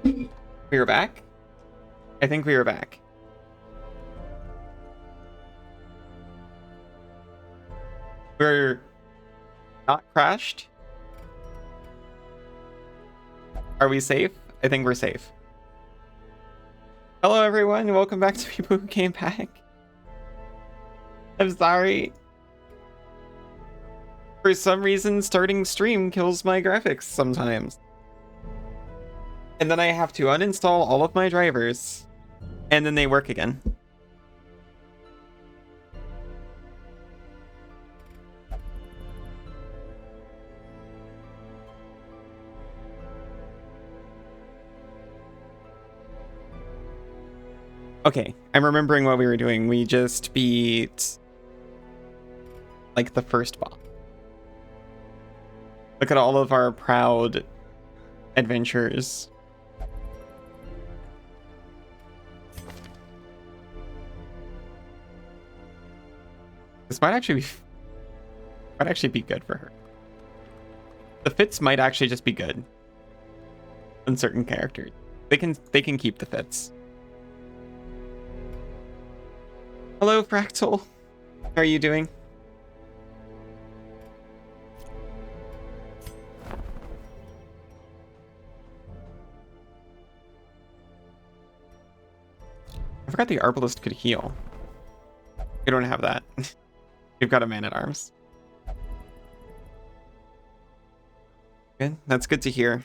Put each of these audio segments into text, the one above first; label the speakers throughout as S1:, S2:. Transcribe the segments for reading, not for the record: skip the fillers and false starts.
S1: We are back? I think we are back. We're not crashed. Are we safe? I think we're safe. Hello everyone, welcome back to people who came back. I'm sorry. For some reason, starting stream kills my graphics sometimes. And then I have to uninstall all of my drivers. And then they work again. Okay, I'm remembering what we were doing. We just beat like the first boss. Look at all of our proud adventures. This might actually be good for her. The fits might actually just be good on certain characters. They can keep the fits. Hello, Fractal. How are you doing? I forgot the Arbalist could heal. We don't have that. We've got a man-at-arms. Good. That's good to hear.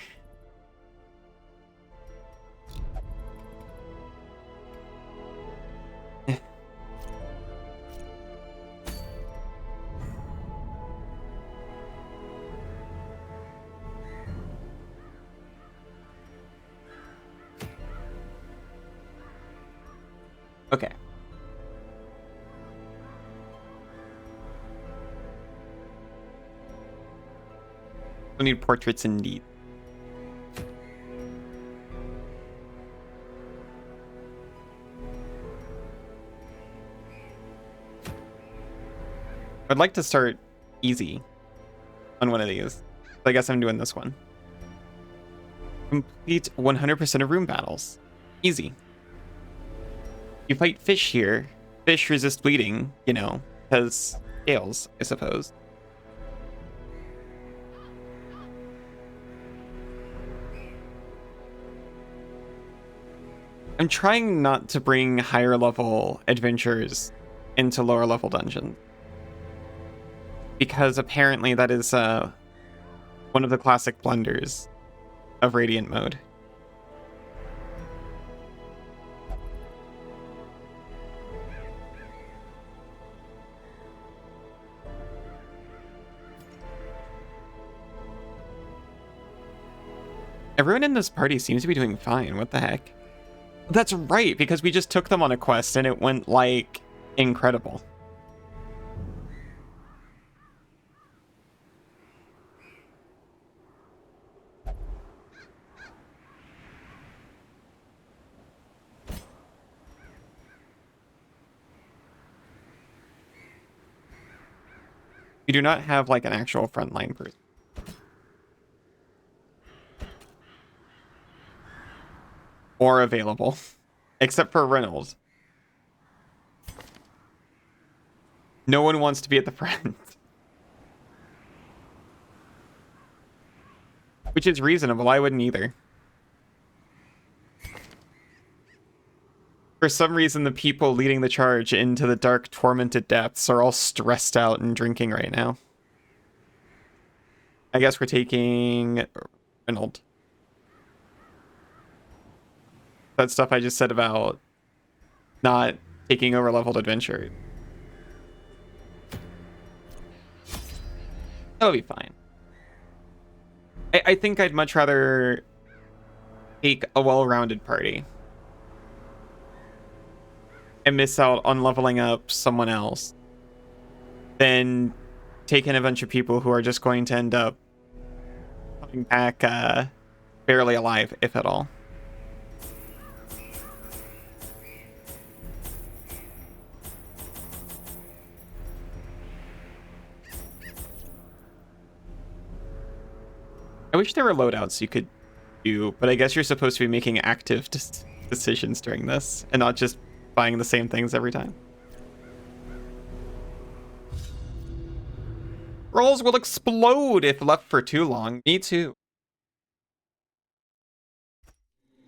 S1: Okay. We need portraits indeed. I'd like to start easy on one of these. I guess I'm doing this one. Complete 100% of room battles. Easy. You fight fish here. Fish resist bleeding, you know, because scales, I suppose. I'm trying not to bring higher level adventures into lower level dungeons. Because apparently that is one of the classic blunders of Radiant mode. Everyone in this party seems to be doing fine. What the heck? That's right, because we just took them on a quest and it went, like, incredible. We do not have, like, an actual frontline person. Or available. Except for Reynolds. No one wants to be at the front. Which is reasonable, I wouldn't either. For some reason, the people leading the charge into the dark, tormented depths are all stressed out and drinking right now. I guess we're taking Reynolds. That stuff I just said about not taking over-leveled adventure. That'll be fine. I think I'd much rather take a well-rounded party and miss out on leveling up someone else than taking a bunch of people who are just going to end up coming back barely alive, if at all. I wish there were loadouts you could do, but I guess you're supposed to be making active decisions during this and not just buying the same things every time. Rolls will explode if left for too long. Me too.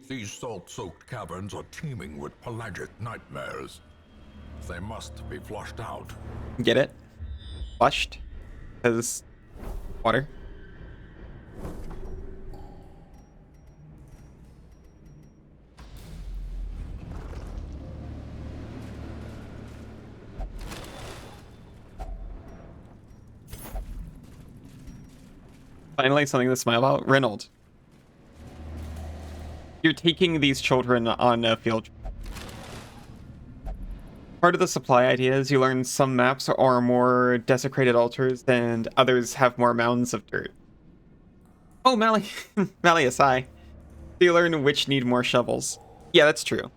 S2: These salt-soaked caverns are teeming with pelagic nightmares. They must be flushed out.
S1: Get it? Flushed? Because water. Finally, something to smile about. Reynold, you're taking these children on a field trip. Part of the supply idea is you learn some maps are more desecrated altars and others have more mounds of dirt. Oh, Malleus, hi. So you learn which need more shovels. Yeah, that's true.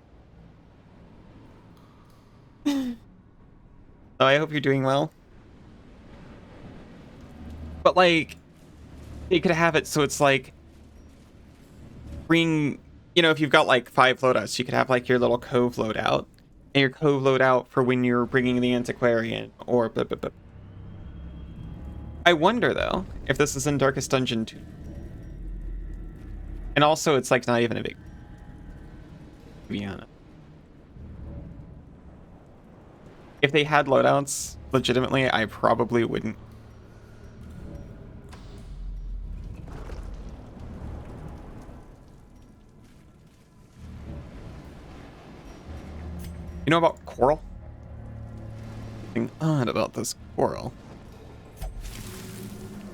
S1: So I hope you're doing well. But like, they could have it so it's like bring, you know, if you've got like 5 loadouts, you could have like your little cove loadout and your cove loadout for when you're bringing the antiquarian or blah, blah, blah. I wonder though if this is in Darkest Dungeon 2. And also it's like not even a big, to be honest. If they had loadouts legitimately, I probably wouldn't. You know about coral? Something odd about this coral.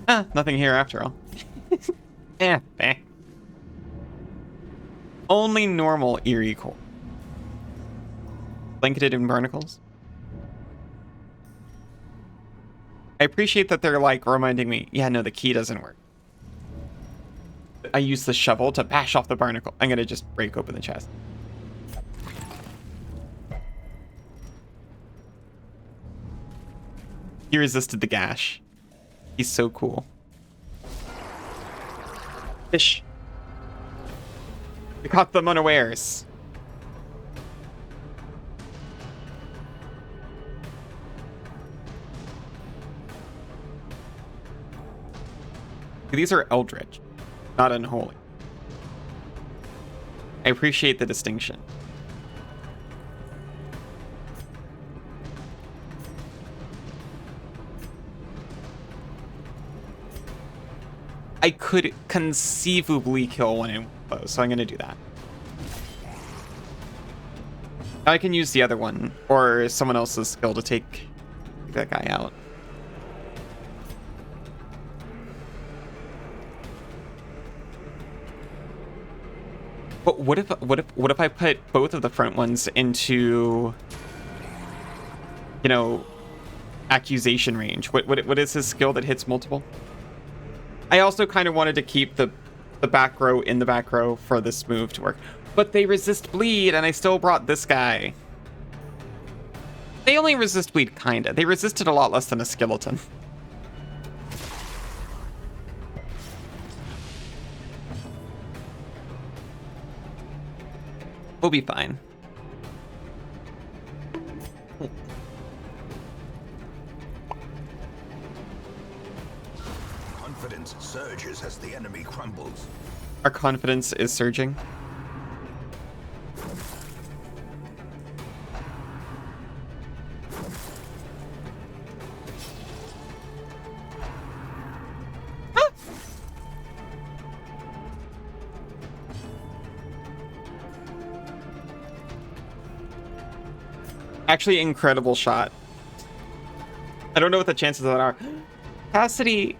S1: Ah, nothing here after all. Eh. Only normal eerie coral. Blanketed in barnacles. I appreciate that they're like reminding me, yeah, no, the key doesn't work. I use the shovel to bash off the barnacle. I'm gonna just break open the chest. He resisted the gash. He's so cool. Fish. We caught them unawares. These are eldritch, not unholy. I appreciate the distinction. I could conceivably kill one in one blow, so I'm going to do that. Now I can use the other one, or someone else's skill to take that guy out. But what if I put both of the front ones into, you know, accusation range? What is his skill that hits multiple? I also kind of wanted to keep the back row in the back row for this move to work. But they resist bleed, and I still brought this guy. They only resist bleed, kinda. They resisted a lot less than a skeleton. We'll be fine.
S2: Confidence surges as the enemy crumbles.
S1: Our confidence is surging. Actually, incredible shot. I don't know what the chances of that are. Cassidy!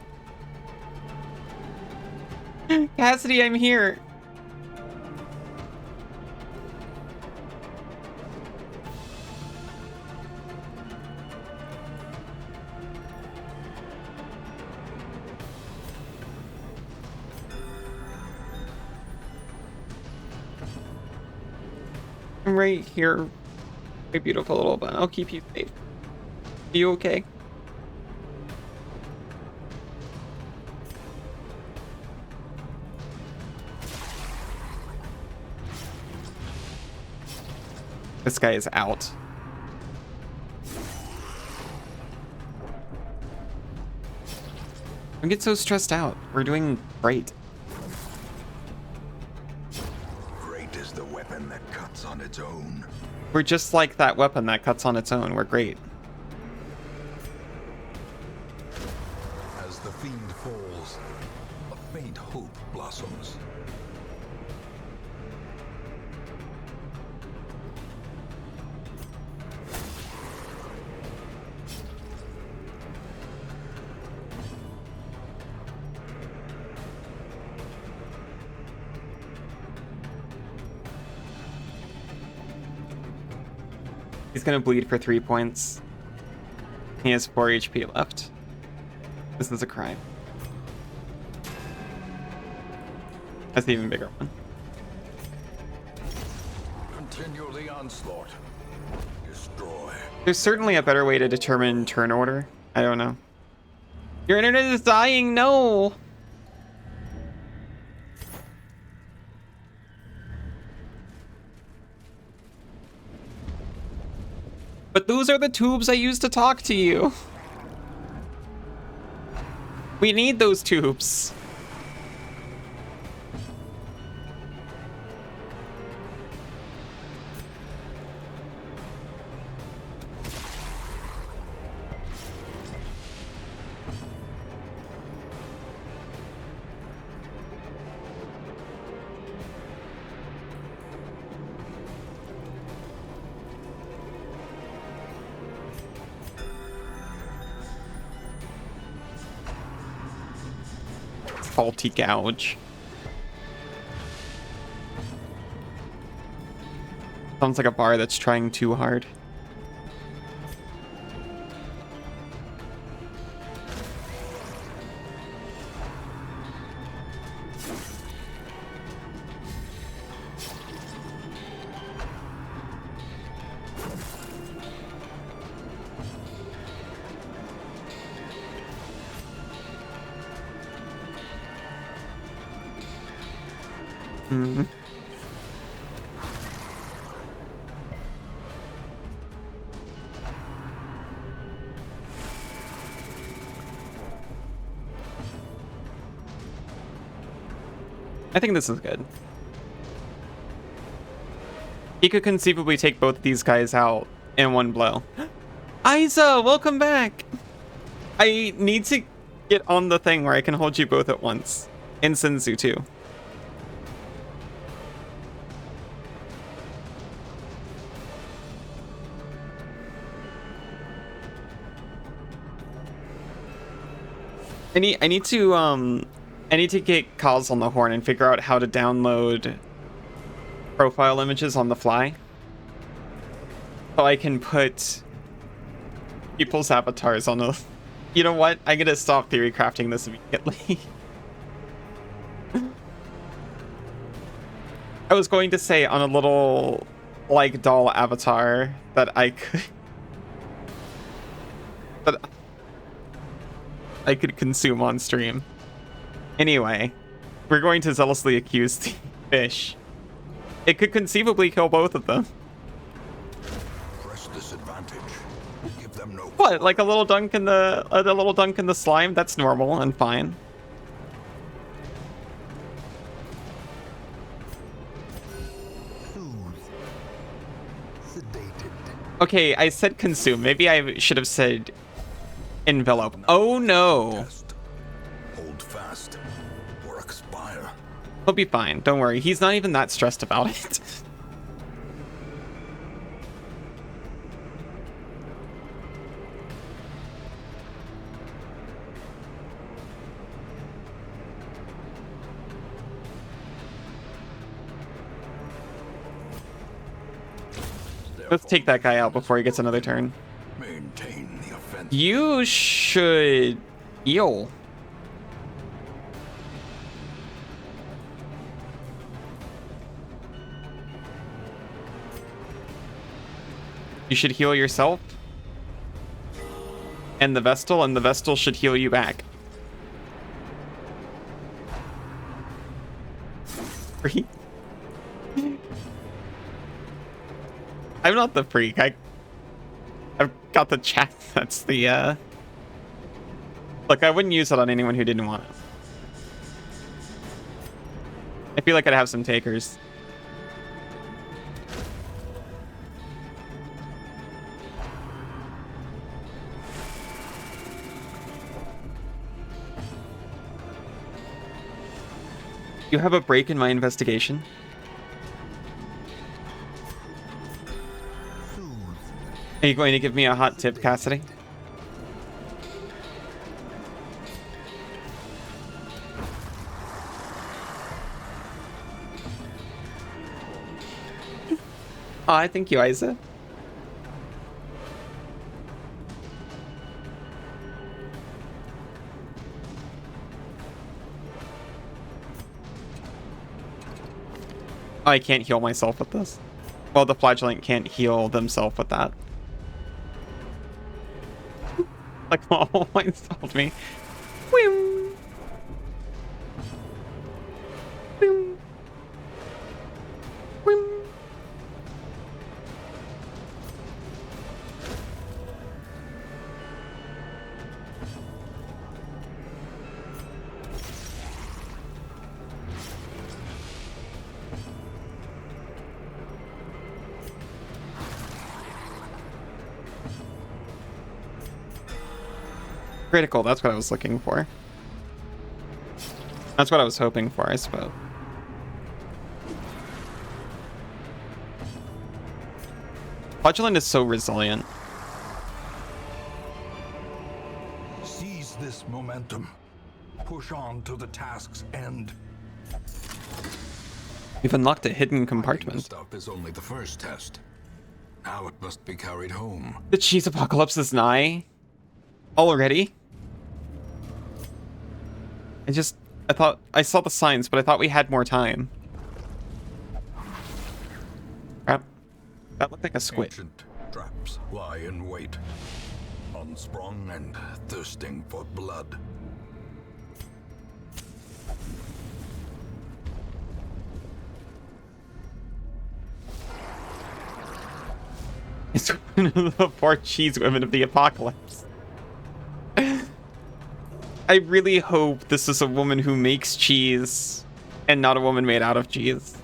S1: Cassidy, I'm here! I'm right here. My beautiful little bun. I'll keep you safe. Are you okay? This guy is out. Don't get so stressed out. We're doing great.
S2: Great is the weapon that cuts on its own.
S1: We're just like that weapon that cuts on its own. We're great.
S2: As the fiend falls, a faint hope blossoms.
S1: He's gonna bleed for 3 points. He has 4 HP left. This is a crime. That's the even bigger one.
S2: Continue the onslaught. Destroy.
S1: There's certainly a better way to determine turn order. I don't know. Your internet is dying, no! But those are the tubes I use to talk to you. We need those tubes. Faulty gouge. Sounds like a bar that's trying too hard. I think this is good. He could conceivably take both of these guys out in one blow. Aiza, welcome back! I need to get on the thing where I can hold you both at once. And Senzu too. I need to get Kaz on the horn and figure out how to download profile images on the fly. So I can put people's avatars on a... You know what? I'm gonna stop theory crafting this immediately. I was going to say on a little, like, doll avatar that I could... that I could consume on stream. Anyway, we're going to zealously accuse the fish. It could conceivably kill both of them.
S2: Press disadvantage. Give them no.
S1: What? Like a little dunk in the slime? That's normal and fine.
S2: Soothe. Sedated.
S1: Okay, I said consume. Maybe I should have said envelope. Oh no.
S2: Test. Hold fast or expire.
S1: He'll be fine. Don't worry. He's not even that stressed about it. Let's take that guy out before he gets another turn.
S2: Maintain the offense.
S1: You should heal. You should heal yourself and the Vestal should heal you back. I'm not the freak. I've got the chat. That's the look, I wouldn't use it on anyone who didn't want it. I feel like I'd have some takers. You have a break in my investigation? Are you going to give me a hot tip, Cassidy? Oh, I thank you, Isa. Oh, I can't heal myself with this. Well, the flagellant can't heal themselves with that. Like, oh, it stopped me. Whim. Whim. Whim. Critical, that's what I was looking for. That's what I was hoping for, I suppose. Flagellant is so resilient.
S2: Seize this momentum. Push on to the task's end.
S1: You've unlocked a hidden
S2: The
S1: compartment.
S2: stuff is only the first test. Now it must be carried home.
S1: The cheese apocalypse is nigh. Already? I thought I saw the signs, but I thought we had more time. Crap. That looked like a squid.
S2: Ancient traps lie in wait, unsprung and thirsting for blood.
S1: It's one of the 4 cheese women of the apocalypse. I really hope this is a woman who makes cheese and not a woman made out of cheese.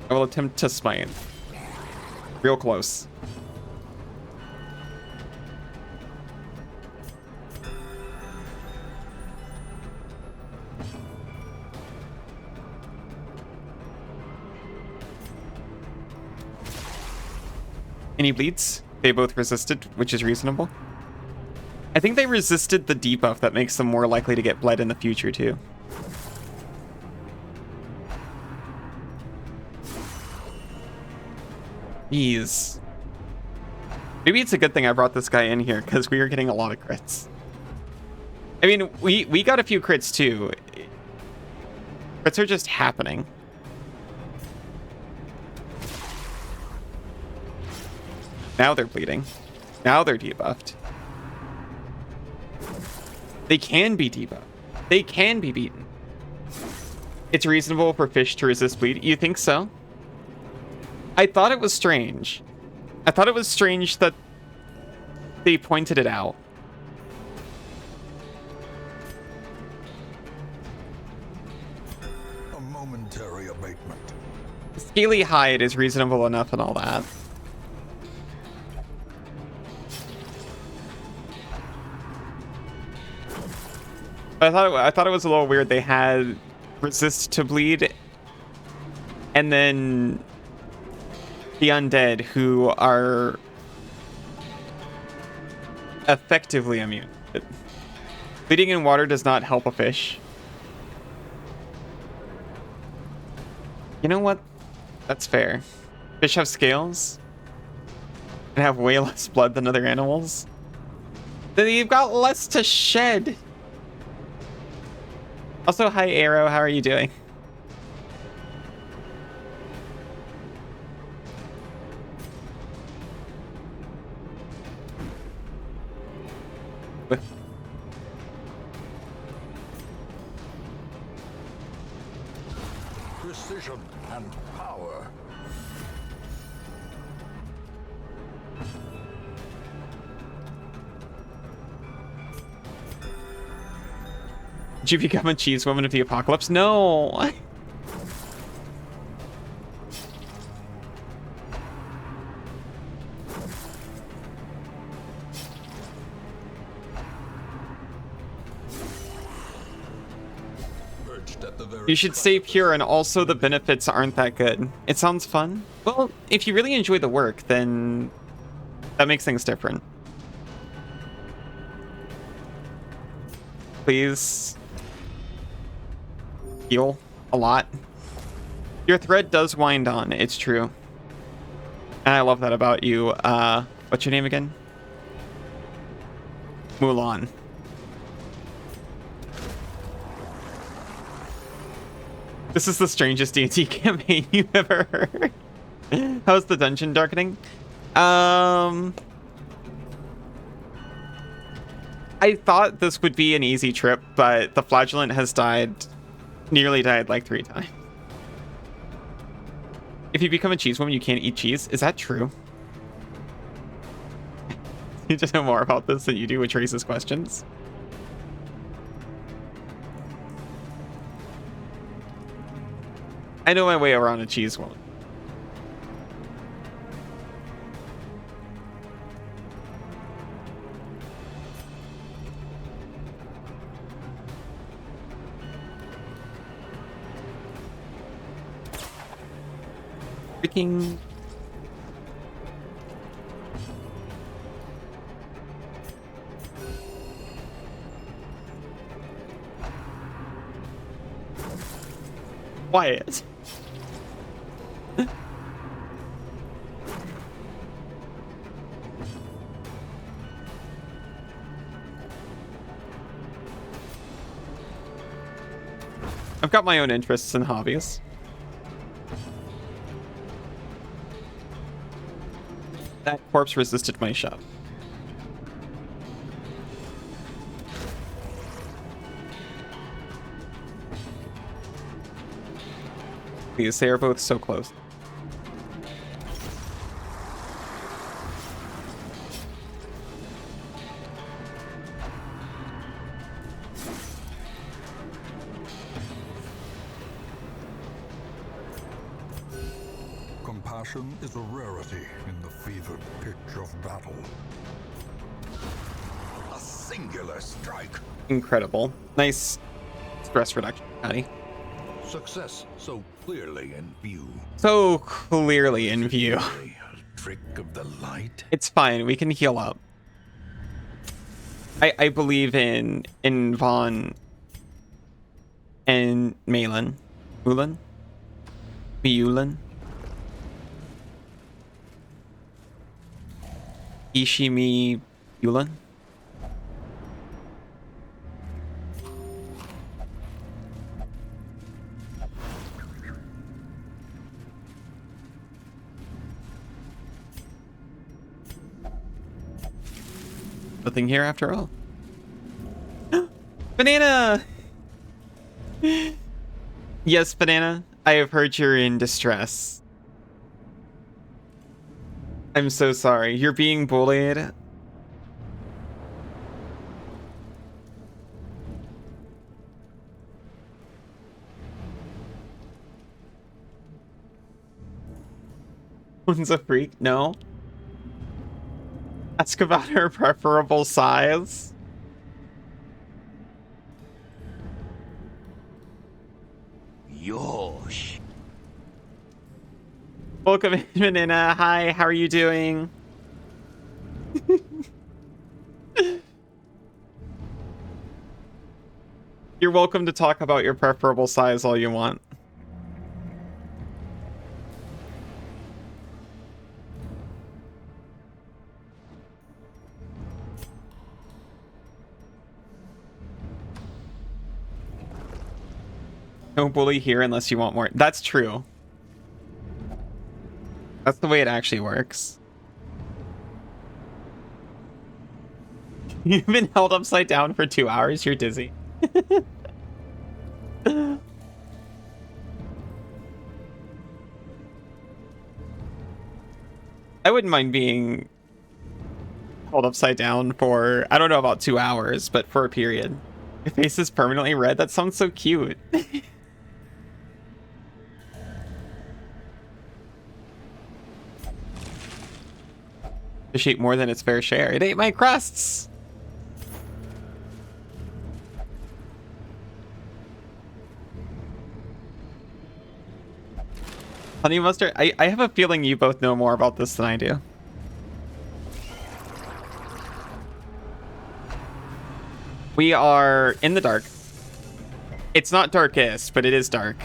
S1: I will attempt to smite. Real close. Any bleeds? They both resisted, which is reasonable. I think they resisted the debuff that makes them more likely to get bled in the future, too. Jeez. Maybe it's a good thing I brought this guy in here, because we are getting a lot of crits. I mean, we got a few crits, too. Crits are just happening. Now they're bleeding. Now they're debuffed. They can be debuffed. They can be beaten. It's reasonable for fish to resist bleed. You think so? I thought it was strange. I thought it was strange that they pointed it out.
S2: A momentary abatement.
S1: Scaly hide is reasonable enough and all that. I thought it was a little weird. They had resist to bleed, and then the undead, who are effectively immune. Bleeding in water does not help a fish. You know what? That's fair. Fish have scales and have way less blood than other animals. Then you've got less to shed. Also, hi Arrow, how are you doing?
S2: precision and power.
S1: Did you become a cheese woman of the apocalypse? No. You should stay pure, and also the benefits aren't that good. It sounds fun. Well, if you really enjoy the work, then that makes things different. Please heal a lot. Your thread does wind on, it's true. And I love that about you. What's your name again? Mulan. This is the strangest D&D campaign you've ever heard. How's the dungeon darkening? I thought this would be an easy trip, but the flagellant has nearly died like 3 times. If you become a cheese woman, you can't eat cheese. Is that true? You just know more about this than you do with Trace's questions. I know my way around a cheese woman. Freaking... Quiet. I've got my own interests and hobbies. That corpse resisted my shove. Please, they are both so close.
S2: Compassion is a rarity in the fevered pitch of battle. A singular strike.
S1: Incredible. Nice stress reduction, Patty.
S2: Success so clearly in view.
S1: So clearly in view.
S2: A trick of the light.
S1: It's fine. We can heal up. I believe in Vaughn and Malin. Mulan? Mulan? Ishimi Mulan? Nothing here after all. Banana! Yes, Banana. I have heard you're in distress. I'm so sorry. You're being bullied. One's a freak? No. Ask about her preferable size.
S3: Yosh.
S1: Welcome in, Banana. Hi, how are you doing? You're welcome to talk about your preferable size all you want. No bully here unless you want more. That's true. That's the way it actually works. You've been held upside down for 2 hours. You're dizzy. I wouldn't mind being held upside down for, I don't know about 2 hours, but for a period. Your face is permanently red? That sounds so cute. Fish ate more than its fair share. It ate my crusts! Honey Mustard, I have a feeling you both know more about this than I do. We are in the dark. It's not darkest, but it is dark.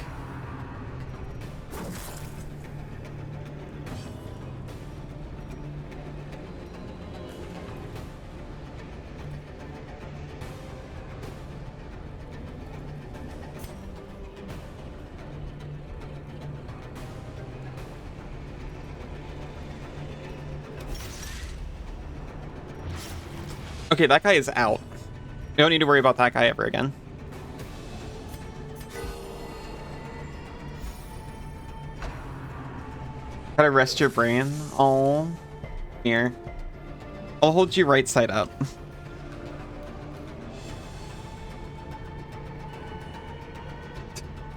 S1: Okay, that guy is out. We don't need to worry about that guy ever again. Gotta rest your brain. Oh, here. I'll hold you right side up.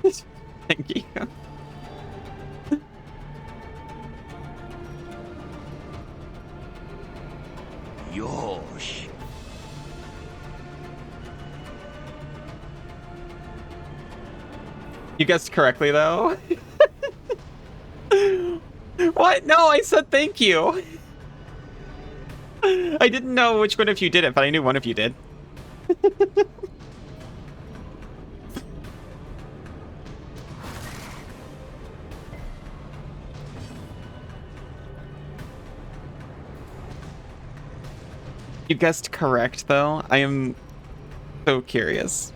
S1: Thank you.
S3: Yosh.
S1: You guessed correctly, though. What? No, I said thank you. I didn't know which one of you did it, but I knew one of you did. You guessed correct, though. I am so curious.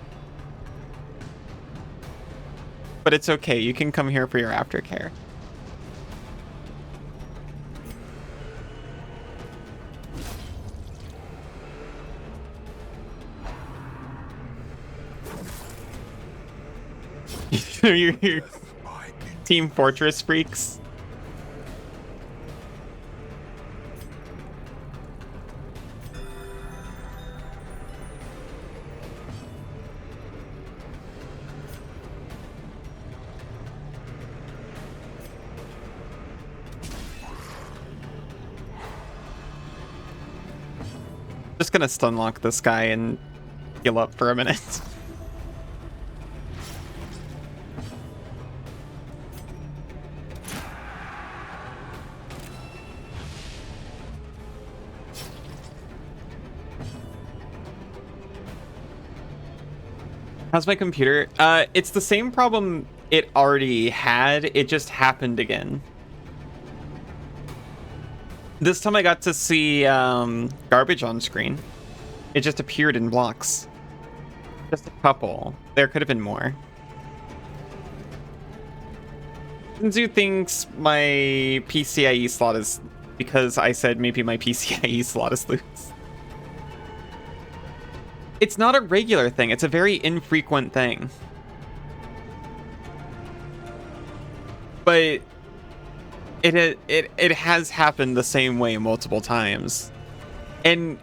S1: But it's okay. You can come here for your aftercare. You're Team Fortress freaks. Just gonna stun lock this guy and heal up for a minute. How's my computer? It's the same problem it already had. It just happened again. This time I got to see garbage on screen. It just appeared in blocks. Just a couple. There could have been more. Zinzu thinks my PCIe slot is because I said maybe my PCIe slot is loose. It's not a regular thing. It's a very infrequent thing. But it has happened the same way multiple times. And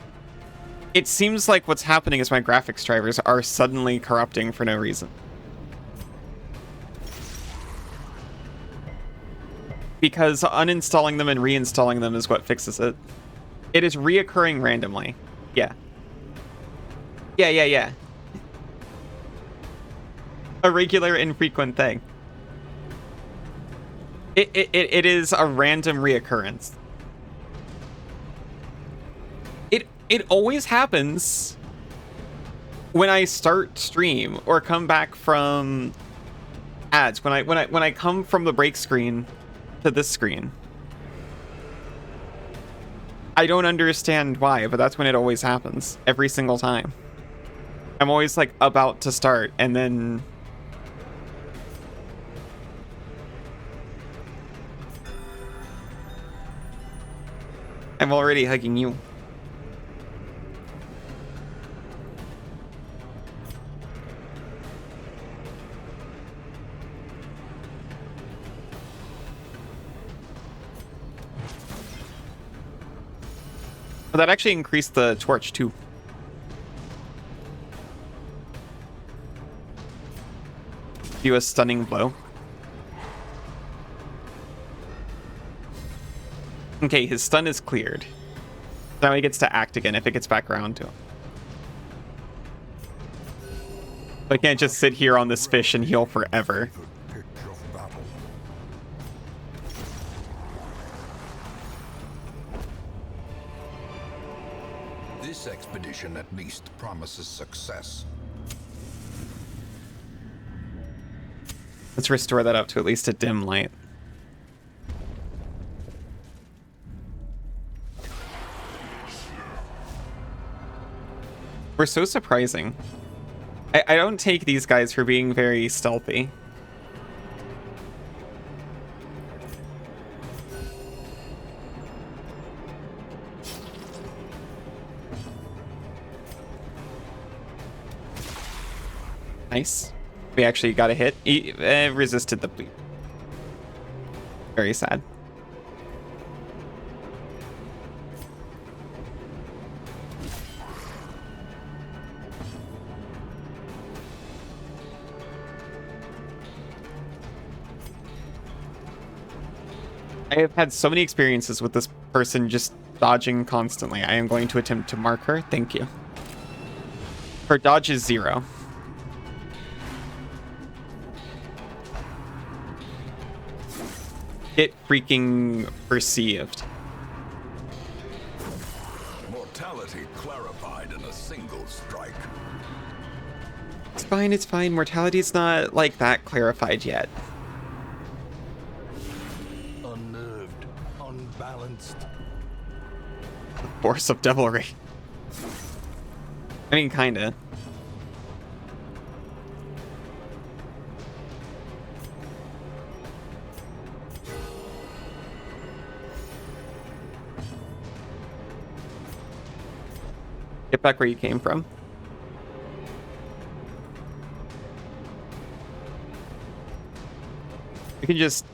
S1: it seems like what's happening is my graphics drivers are suddenly corrupting for no reason. Because uninstalling them and reinstalling them is what fixes it. It is reoccurring randomly. Yeah. Yeah. A regular infrequent thing. It is a random reoccurrence. It always happens when I start stream or come back from ads. When I come from the break screen to this screen. I don't understand why, but that's when it always happens. Every single time. I'm always like about to start and then I'm already hugging you. But that actually increased the torch too. Do a stunning blow. Okay, his stun is cleared. Now he gets to act again if it gets back around to him. I can't just sit here on this fish and heal forever.
S2: Pitch of battle. This expedition at least promises success.
S1: Let's restore that up to at least a dim light. We're so surprising. I don't take these guys for being very stealthy. Nice. We actually got a hit. He resisted the bleed. Very sad. I have had so many experiences with this person just dodging constantly. I am going to attempt to mark her. Thank you. Her dodge is 0. It freaking perceived.
S2: Mortality clarified in a single strike.
S1: It's fine, it's fine. Mortality's not like that clarified yet.
S2: Unnerved, unbalanced.
S1: Force of devilry. I mean, kinda. Get back where you came from. We can just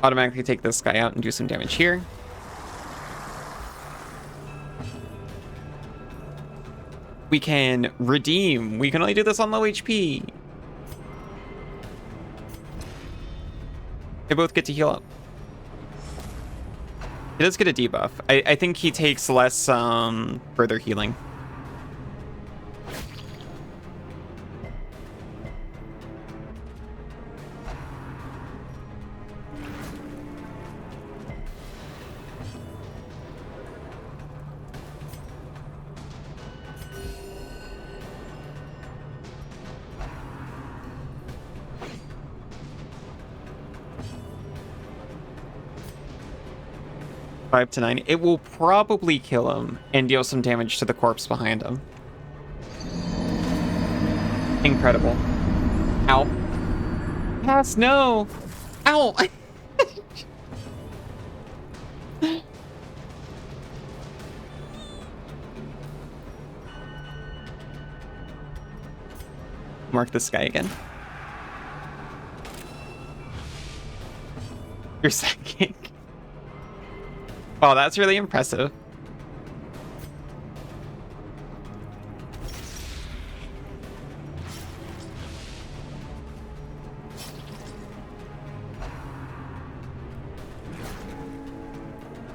S1: automatically take this guy out and do some damage here. We can redeem. We can only do this on low HP. They both get to heal up. He does get a debuff. I think he takes less further healing. Five to 9. It will probably kill him and deal some damage to the corpse behind him. Incredible. Ow. Pass, no. Ow. Mark this guy again. You're second. Oh, that's really impressive.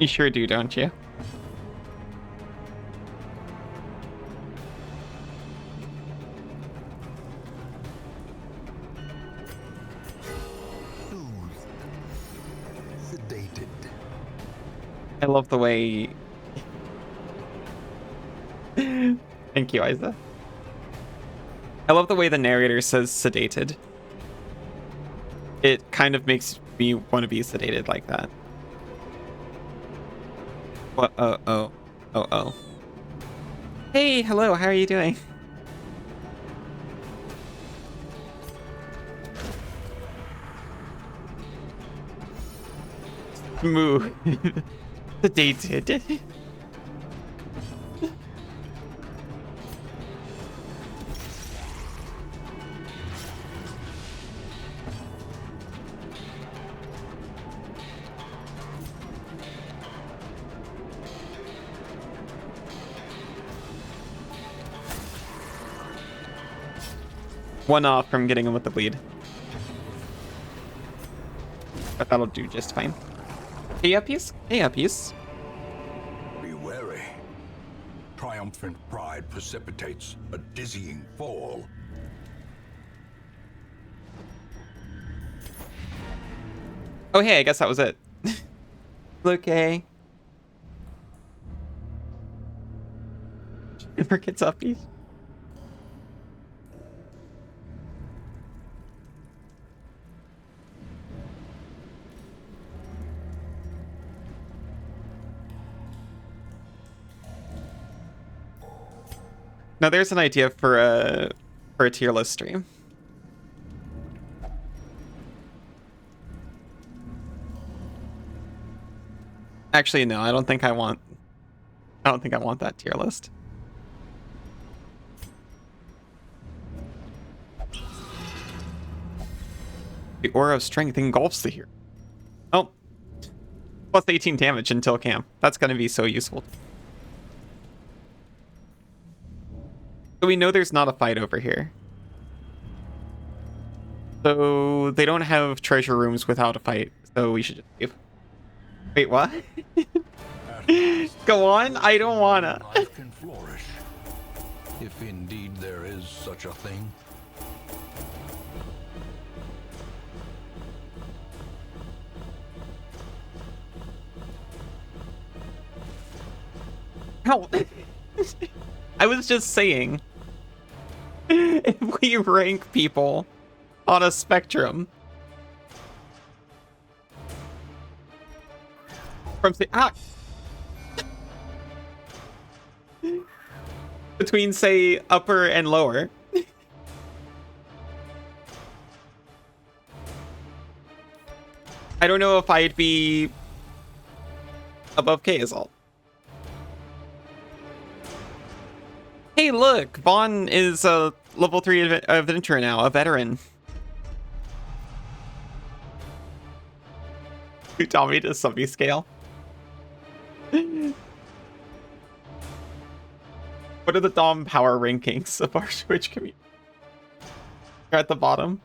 S1: You sure do, don't you?
S2: Sedated.
S1: I love the way... Thank you, Isa. I love the way the narrator says sedated. It kind of makes me want to be sedated like that. What? Oh. Hey, hello, how are you doing? Moo. Sedated. one off from getting him with the bleed. But that'll do just fine. Hey, Uppies. Hey, Uppies.
S2: Be wary. Triumphant pride precipitates a dizzying fall.
S1: Oh, hey, I guess that was it. Okay. Never gets Uppies. Now there's an idea for a tier list stream. Actually, no, I don't think I want that tier list. The aura of strength engulfs the hero. Oh. Plus 18 damage until camp. That's gonna be so useful. So we know there's not a fight over here. So they don't have treasure rooms without a fight. So we should just leave. Wait, what? Go on? I don't wanna.
S2: Life can flourish, if indeed there is such a thing.
S1: How? I was just saying, if we rank people on a spectrum from between say upper and lower, I don't know if I'd be above K is all. Hey, look, Vaughn is a level 3 adventurer now, a veteran. You tell me to subby scale. What are the Dom power rankings of our Twitch community? You're at the bottom.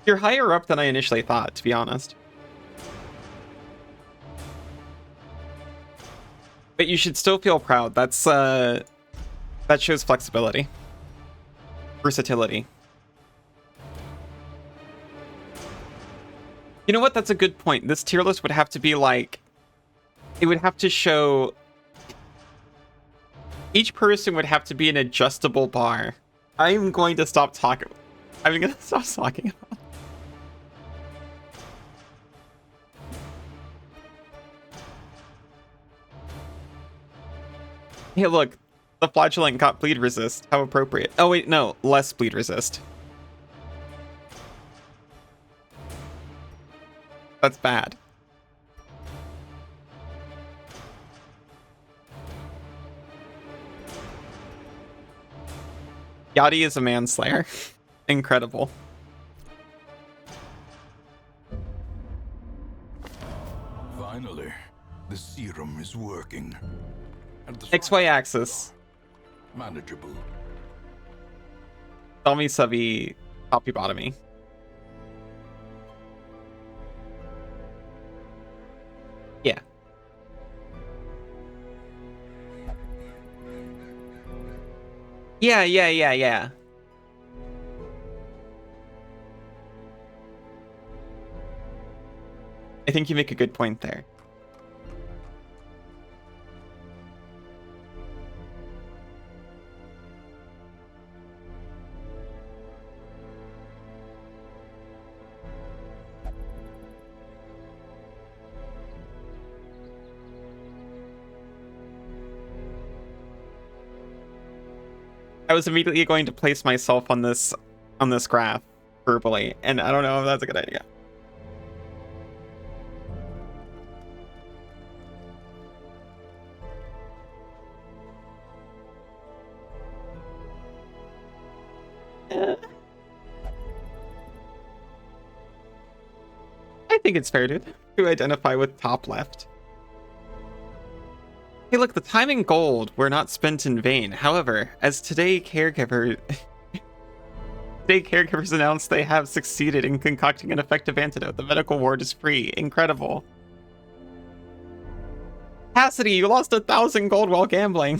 S1: You're higher up than I initially thought, to be honest. But you should still feel proud. That's that shows flexibility. Versatility. You know what? That's a good point. This tier list would have to be like, it would have to show, each person would have to be an adjustable bar. I'm going to stop talking. I'm going to stop talking about it. Hey, look, the flagellant got bleed resist. How appropriate. Oh, wait, no, less bleed resist. That's bad. Yachty is a manslayer. Incredible.
S2: Finally, the serum is working. And the
S1: XY axis.
S2: manageable.
S1: Tell me subby copy bottomy. Yeah. Yeah. I think you make a good point there. I was immediately going to place myself on this graph verbally, and I don't know if that's a good idea. I think it's fair, dude, to identify with top left. Hey, look, the time and gold were not spent in vain. However, as today caregiver State caregivers announced they have succeeded in concocting an effective antidote. The medical ward is free. Incredible. Cassidy, you lost 1,000 gold while gambling.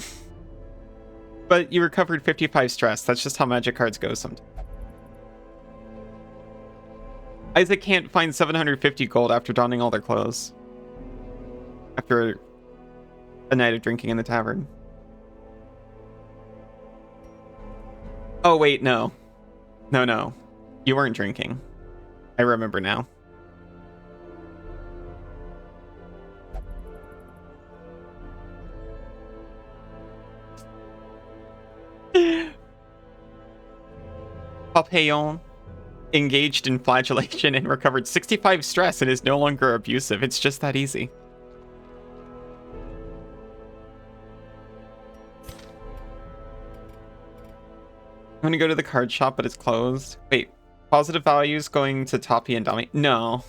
S1: But you recovered 55 stress. That's just how magic cards go sometimes. Isaac can't find 750 gold after donning all their clothes. After a night of drinking in the tavern. Oh, wait, no. No. You weren't drinking. I remember now. Papillon engaged in flagellation and recovered 65 stress and is no longer abusive. It's just that easy. I'm gonna go to the card shop, but it's closed. Wait, positive values going to Toppy and Dami? No.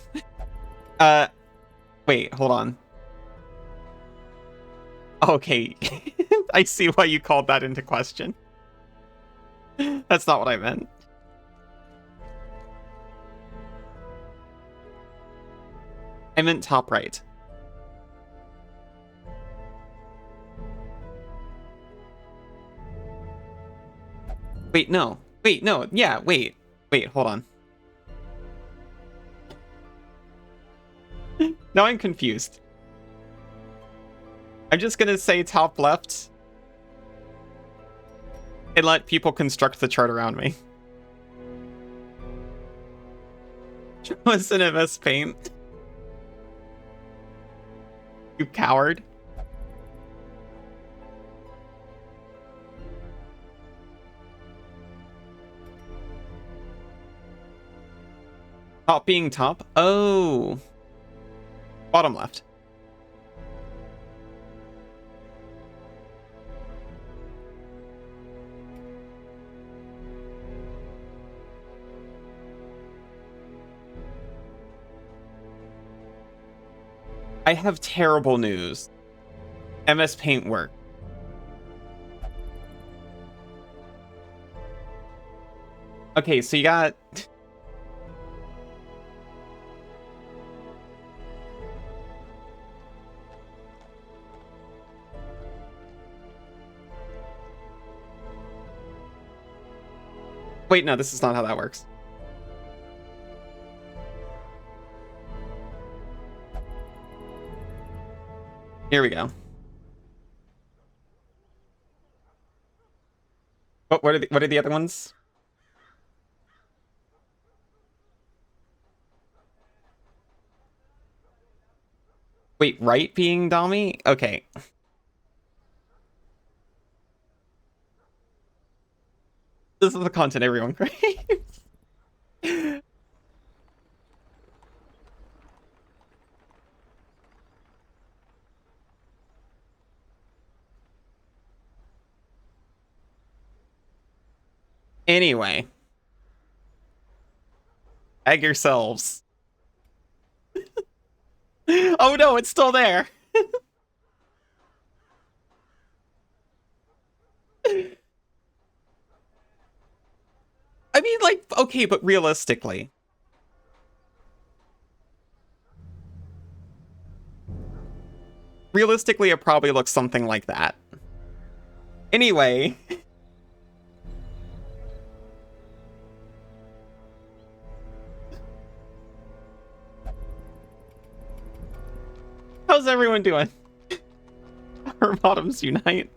S1: Wait, hold on. Okay, I see why you called that into question. That's not what I meant. I meant top right. Wait, no. Wait, no. Yeah, wait. Wait, hold on. Now I'm confused. I'm just gonna say top left and let people construct the chart around me. What's an MS Paint? You coward. Top being top? Oh. Bottom left. I have terrible news. MS Paint worked. Okay, so you got... Wait, no, this is not how that works. Here we go. What are the other ones? Wait, right being Dami? Okay. This is the content everyone craves. Anyway. Egg yourselves. Oh no, it's still there. I mean, like, okay, but realistically. Realistically, it probably looks something like that. Anyway. How's everyone doing? Our bottoms unite.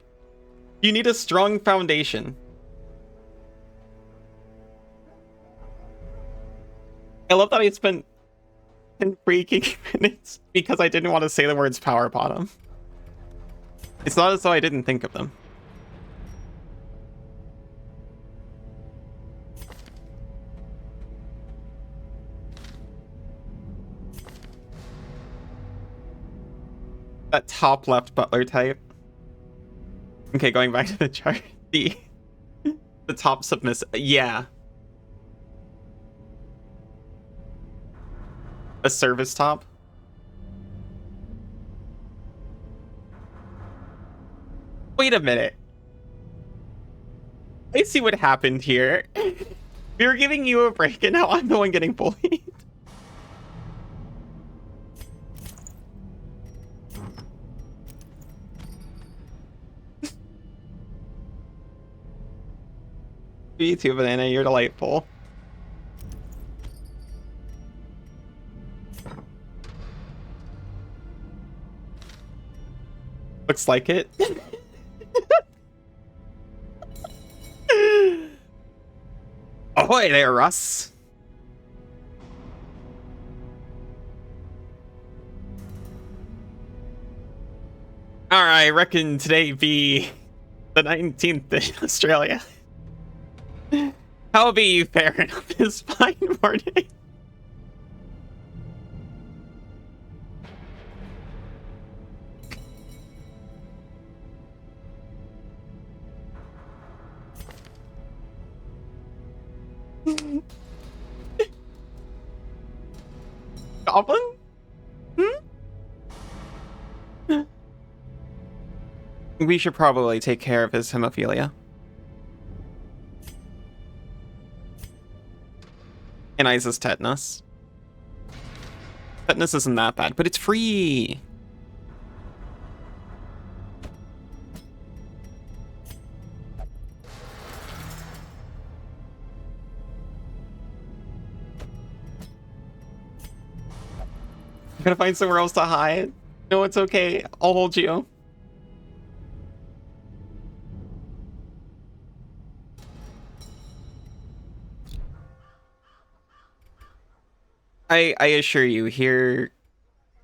S1: You need a strong foundation. I love that I spent 10 freaking minutes because I didn't want to say the words power bottom. It's not as though I didn't think of them. That top left butler type. Okay, going back to the chart. The top submissive. Yeah. A service top. Wait a minute. I see what happened here. We were giving you a break, and now I'm the one getting bullied. You too, Banana. You're delightful. Looks like it. Ahoy there, Russ. Alright, I reckon today be the 19th in Australia. How be you faring on this fine morning? Goblin? We should probably take care of his hemophilia. And Isa's tetanus. Tetanus isn't that bad, but it's free! Gotta find somewhere else to hide. No, it's okay. I'll hold you. I assure you, here,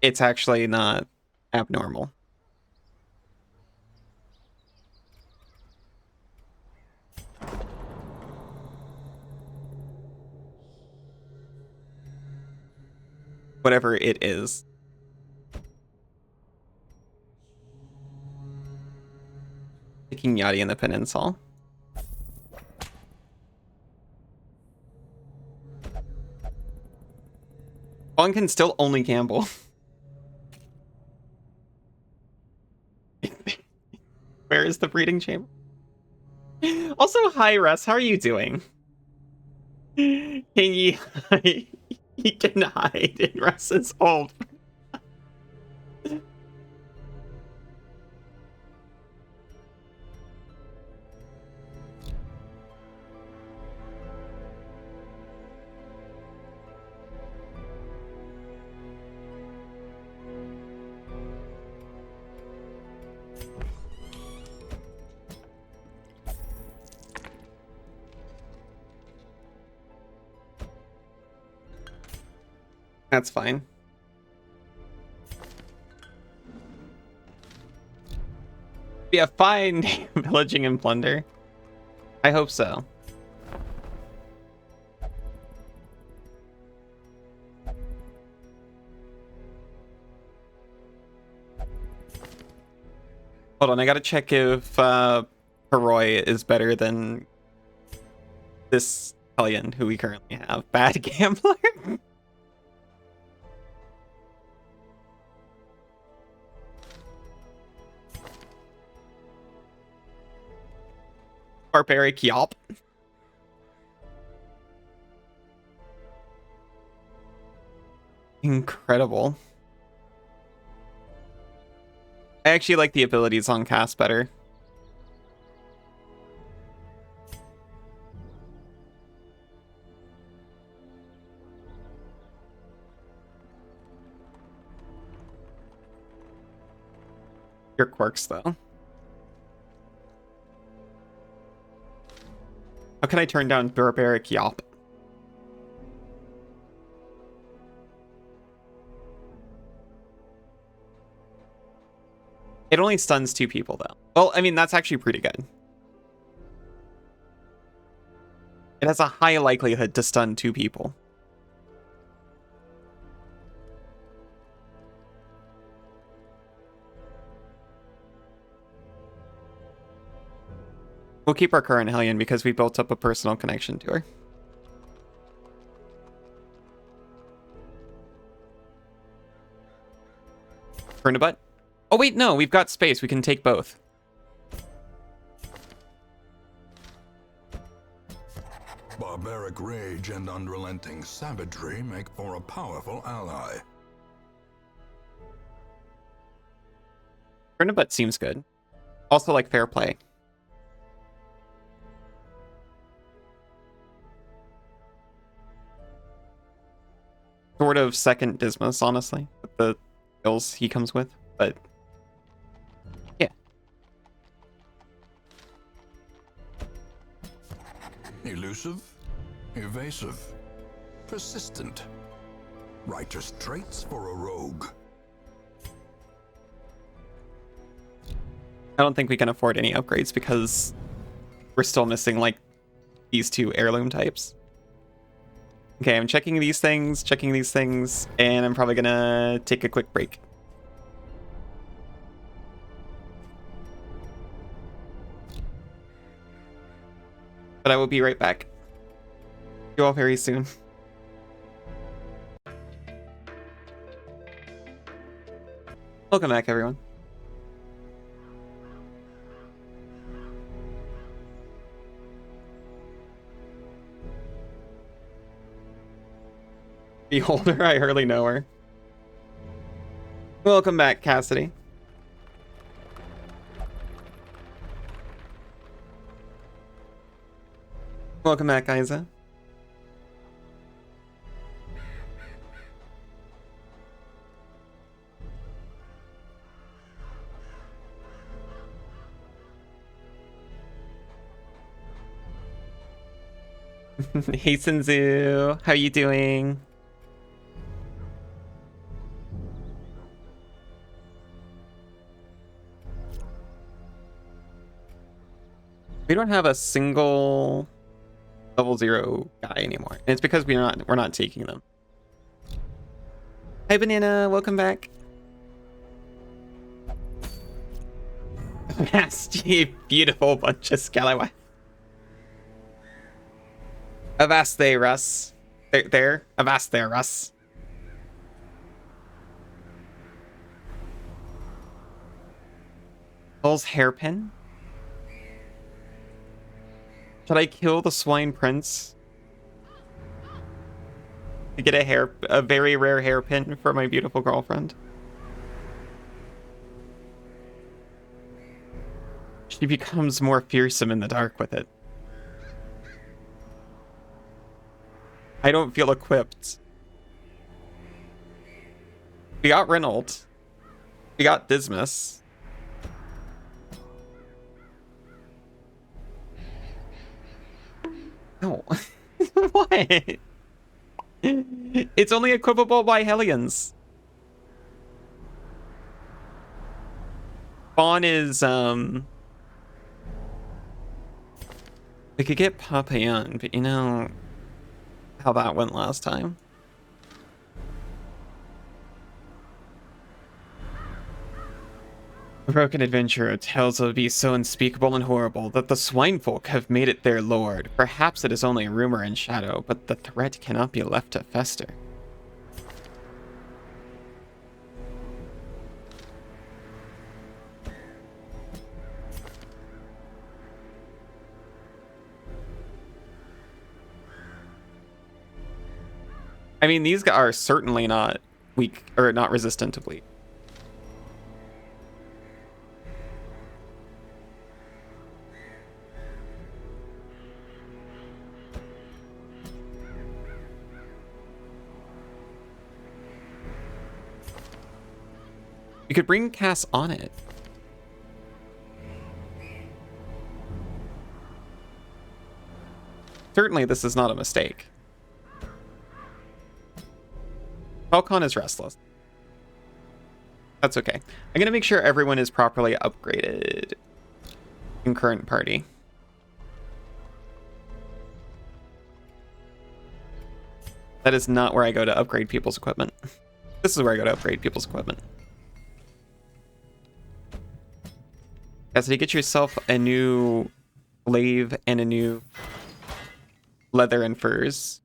S1: it's actually not abnormal. Whatever it is. Taking Yachty in the peninsula. One can still only gamble. Where is the breeding chamber? Also, hi Russ, how are you doing? Can you he can hide in Russ's hold. That's fine. Be a fine day of pillaging and plunder. I hope so. Hold on, I gotta check if Heroy is better than this Hellion who we currently have. Bad gambler? Barbaric Yop. Incredible. I actually like the abilities on cast better. Your quirks, though. How can I turn down Barbaric Yop? It only stuns 2 people, though. Well, I mean, that's actually pretty good. It has a high likelihood to stun 2 people. We'll keep our current Hellion because we built up a personal connection to her. Turnabutt? Oh wait, no, we've got space. We can take both.
S2: Barbaric rage and unrelenting savagery make for a powerful ally.
S1: Turnabout seems good. Also, like, fair play. Sort of second Dismas, honestly, with the skills he comes with, but yeah.
S2: Elusive, evasive, persistent. Righteous traits for a rogue.
S1: I don't think we can afford any upgrades because we're still missing, like, these two heirloom types. Okay, I'm checking these things, and I'm probably gonna take a quick break. But I will be right back. See you all very soon. Welcome back, everyone. Beholder, I hardly know her. Welcome back, Cassidy. Welcome back, Isa. Hey, Senzu. How you doing? We don't have a single level 0 guy anymore. And it's because we're not taking them. Hi, Banana. Welcome back. Nasty, beautiful bunch of scallywag. Avast there, Russ. There. Avast there, Russ. Bull's hairpin. Should I kill the swine prince to get a very rare hairpin for my beautiful girlfriend? She becomes more fearsome in the dark with it. I don't feel equipped. We got Reynolds. We got Dismas. No. What? It's only equipable by Hellions. Fawn is, we could get Papillon, but you know how that went last time. A broken adventurer tells of a beast so unspeakable and horrible that the swine folk have made it their lord. Perhaps it is only a rumor in shadow, but the threat cannot be left to fester. I mean, these guys are certainly not weak, or not resistant to bleed. You could bring Cass on it. Certainly this is not a mistake. Falcon is restless. That's okay. I'm gonna make sure everyone is properly upgraded in current party. That is not where I go to upgrade people's equipment. This is where I go to upgrade people's equipment. Cassidy, get yourself a new glaive and a new leather and furs.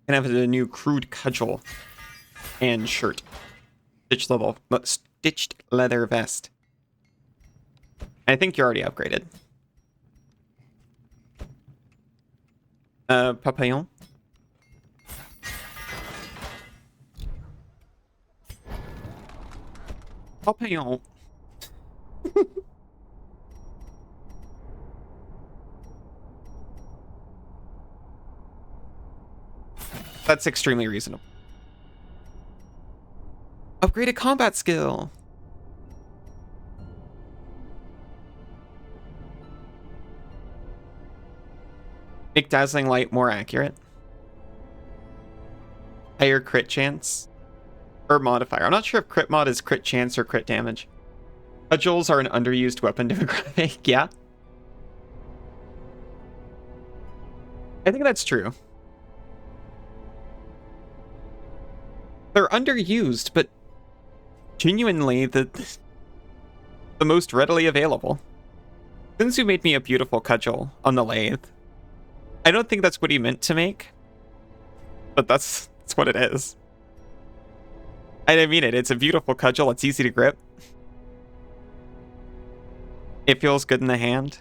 S1: And have a new crude cudgel and shirt. Stitched leather vest. I think you're already upgraded. Papillon. Papillon. That's extremely reasonable. Upgraded combat skill. Make dazzling light more accurate. Higher crit chance. Or modifier. I'm not sure if crit mod is crit chance or crit damage. Cudgels are an underused weapon demographic. Yeah. I think that's true. They're underused, but genuinely the most readily available. Sinzu made me a beautiful cudgel on the lathe. I don't think that's what he meant to make, but that's what it is. I mean it. It's a beautiful cudgel. It's easy to grip. It feels good in the hand.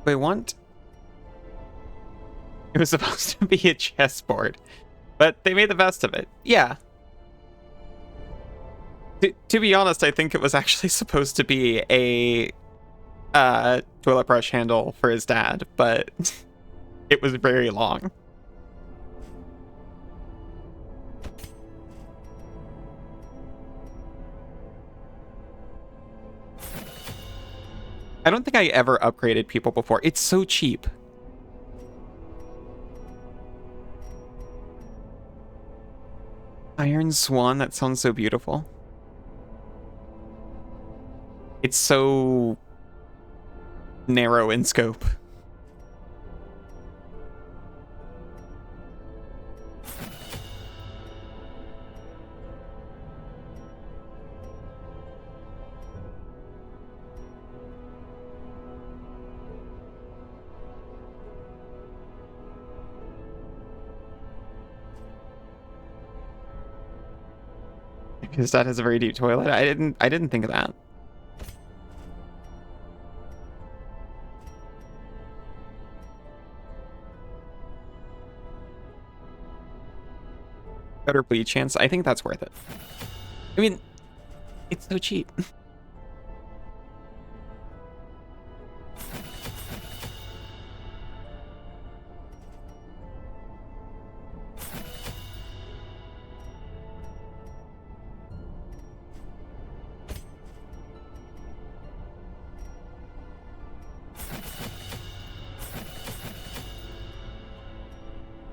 S1: Wait, what? It was supposed to be a chessboard, but they made the best of it. Yeah. To be honest, I think it was actually supposed to be a toilet brush handle for his dad, but it was very long. I don't think I ever upgraded people before. It's so cheap. Iron Swan, that sounds so beautiful. It's so narrow in scope. His dad has a very deep toilet. I didn't think of that. Better bleed chance. I think that's worth it. I mean, it's so cheap.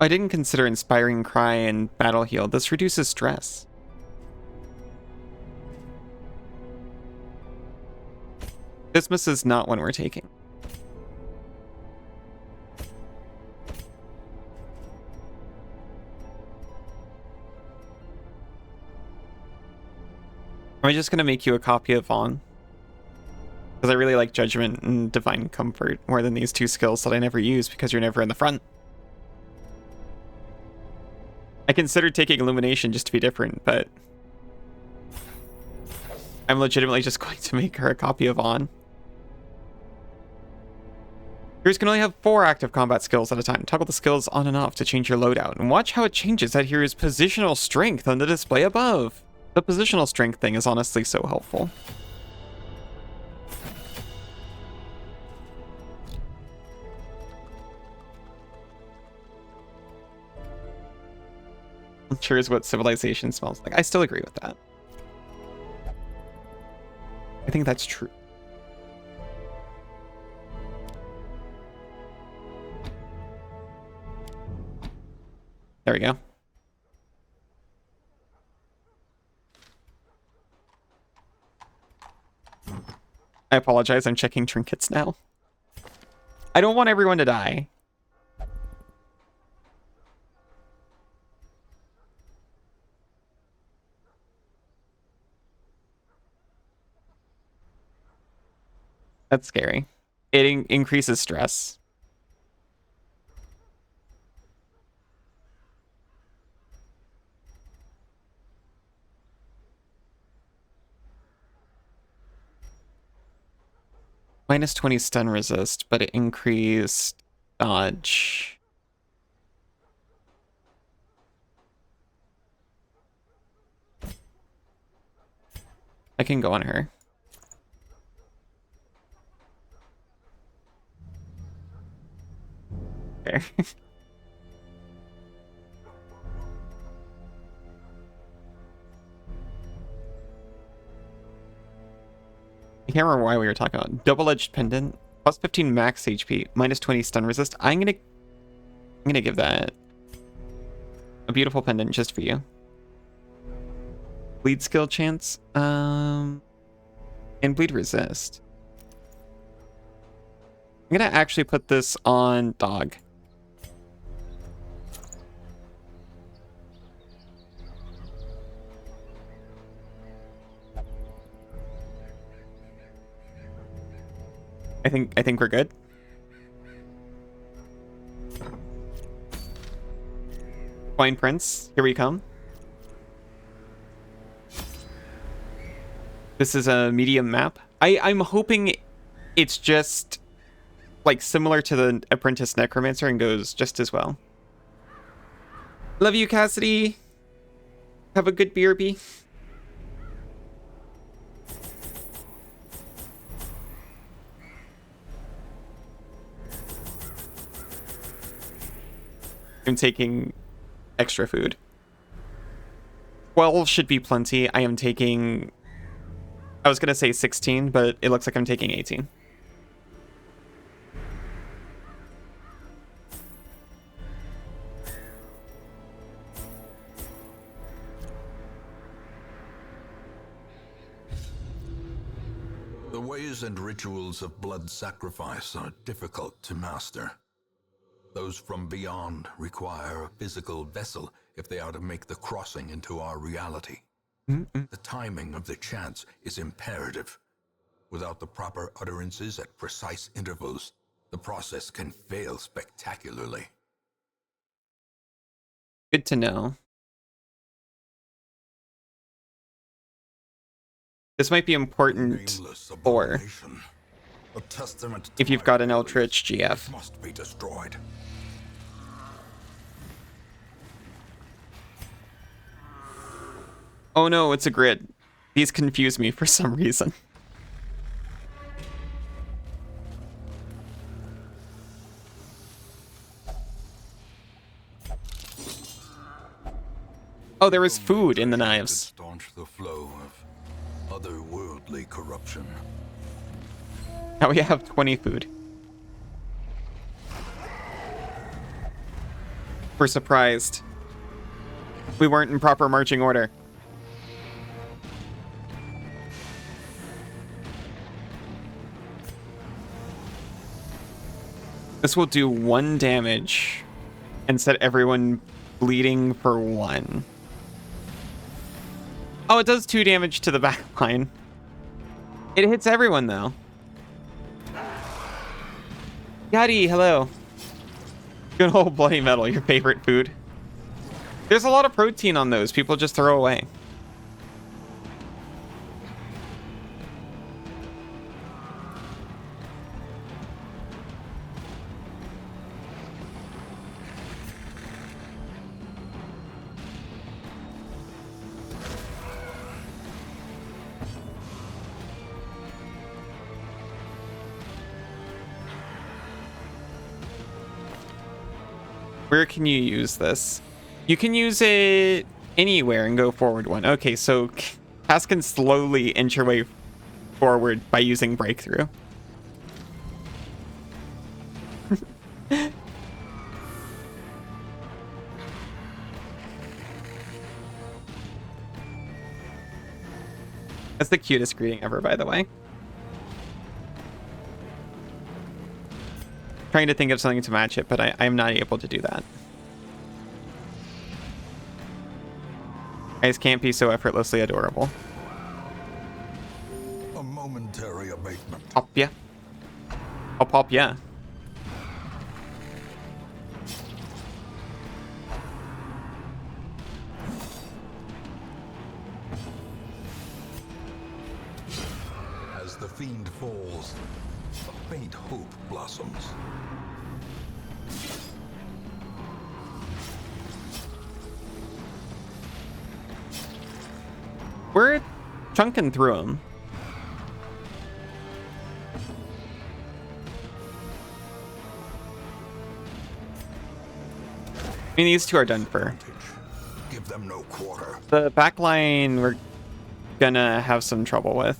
S1: I didn't consider Inspiring Cry and Battle Heal. This reduces stress. Christmas is not one we're taking. Am I just going to make you a copy of Vaughn? Because I really like Judgment and Divine Comfort more than these two skills that I never use because you're never in the front. I considered taking Illumination just to be different, but I'm legitimately just going to make her a copy of On. Heroes can only have 4 active combat skills at a time. Toggle the skills on and off to change your loadout, and watch how it changes that hero's positional strength on the display above. The positional strength thing is honestly so helpful. I'm sure is what civilization smells like. I still agree with that. I think that's true. There we go. I apologize, I'm checking trinkets now. I don't want everyone to die. That's scary. It increases stress. Minus 20 stun resist, but it increased dodge. I can go on her. Fair. I can't remember why we were talking about double-edged pendant, plus 15 max HP, minus 20 stun resist. I'm gonna give that a beautiful pendant just for you. Bleed skill chance, and bleed resist. I'm gonna actually put this on dog. I think we're good. Fine Prince, here we come. This is a medium map. I'm hoping it's just like similar to the Apprentice Necromancer and goes just as well. Love you, Cassidy. Have a good BRB. I'm taking extra food. 12 should be plenty. I am taking... I was going to say 16, but it looks like I'm taking 18.
S2: The ways and rituals of blood sacrifice are difficult to master. Those from beyond require a physical vessel if they are to make the crossing into our reality. The timing of the chants is imperative. Without the proper utterances at precise intervals, the process can fail spectacularly.
S1: Good to know. This might be important for if you've got an Eldritch GF.
S2: Must be destroyed.
S1: Oh no, it's a grid. These confuse me for some reason. Oh, there was food in the knives.
S2: Staunch the flow of otherworldly corruption.
S1: Now we have 20 food. We're surprised. We weren't in proper marching order. This will do 1 damage and set everyone bleeding for 1. Oh, it does 2 damage to the back line. It hits everyone, though. Yadi, hello. Good old bloody metal, your favorite food. There's a lot of protein on those. People just throw away. Where can you use this? You can use it anywhere and go forward 1. Okay, so Cass can slowly inch your way forward by using Breakthrough. That's the cutest greeting ever, by the way. Trying to think of something to match it, but I am not able to do that. Guys can't be so effortlessly adorable.
S2: A momentary abatement.
S1: Pop ya. I'll pop ya.
S2: As the fiend falls, a faint hope blossoms.
S1: We're chunking through them. I mean, these two are done for.
S2: Give them no quarter.
S1: The back line we're gonna have some trouble with.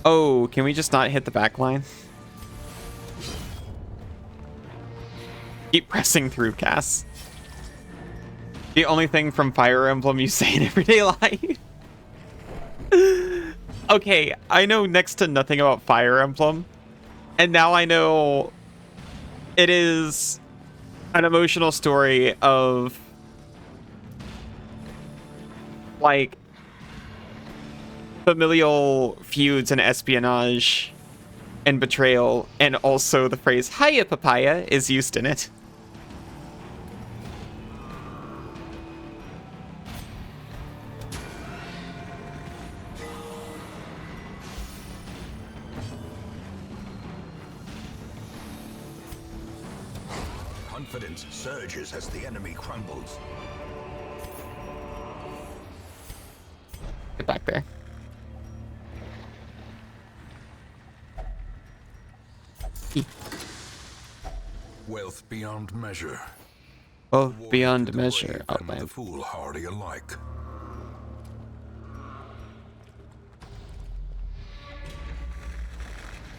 S1: Oh, can we just not hit the back line? Keep pressing through, Cass. The only thing from Fire Emblem you say in everyday life. Okay, I know next to nothing about Fire Emblem, and now I know it is an emotional story of like familial feuds and espionage and betrayal, and also the phrase "Hiya, papaya" is used in it.
S2: Confidence surges as the enemy crumbles.
S1: Get back there.
S2: Wealth beyond measure.
S1: Oh, beyond
S2: To the
S1: measure.
S2: brave
S1: Oh,
S2: and
S1: man.
S2: the foolhardy alike.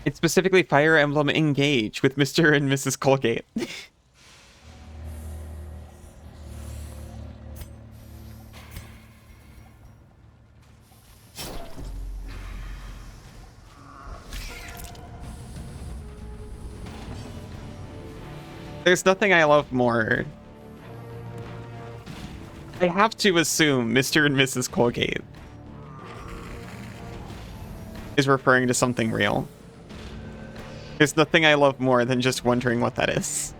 S1: It's specifically Fire Emblem Engage with Mr. and Mrs. Colgate. There's nothing I love more. I have to assume Mr. and Mrs. Colgate is referring to something real. There's nothing I love more than just wondering what that is.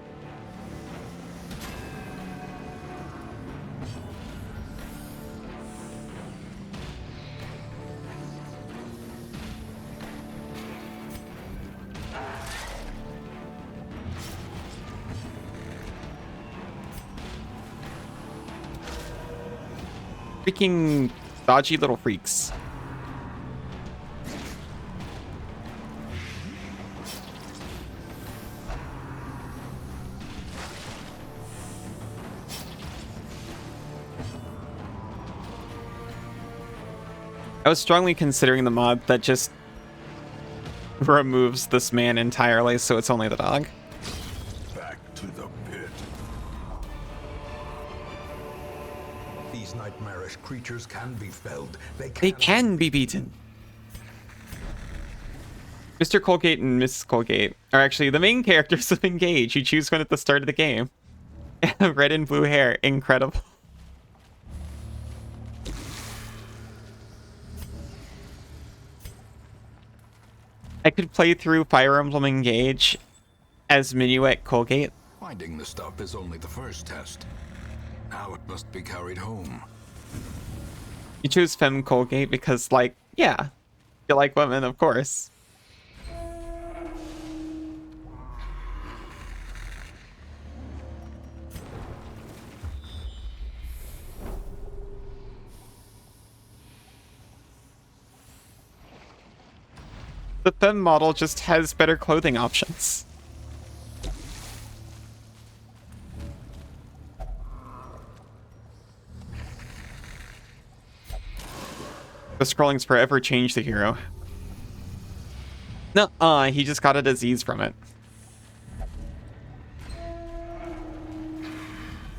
S1: Freaking dodgy little freaks. I was strongly considering the mod that just removes this man entirely, so it's only the dog.
S2: Back to the pit. These nightmarish creatures can be felled.
S1: They can be beaten. Mr. Colgate and Mrs. Colgate are actually the main characters of Engage. You choose one at the start of the game. Red and blue hair. Incredible. I could play through Fire Emblem Engage as Minuet Colgate.
S2: Finding the stuff is only the first test. Now it must be carried home.
S1: You choose Femme Colgate because, like, yeah, you like women, of course. The Femme model just has better clothing options. The scrolling's forever changed the hero. Nuh-uh, he just got a disease from it.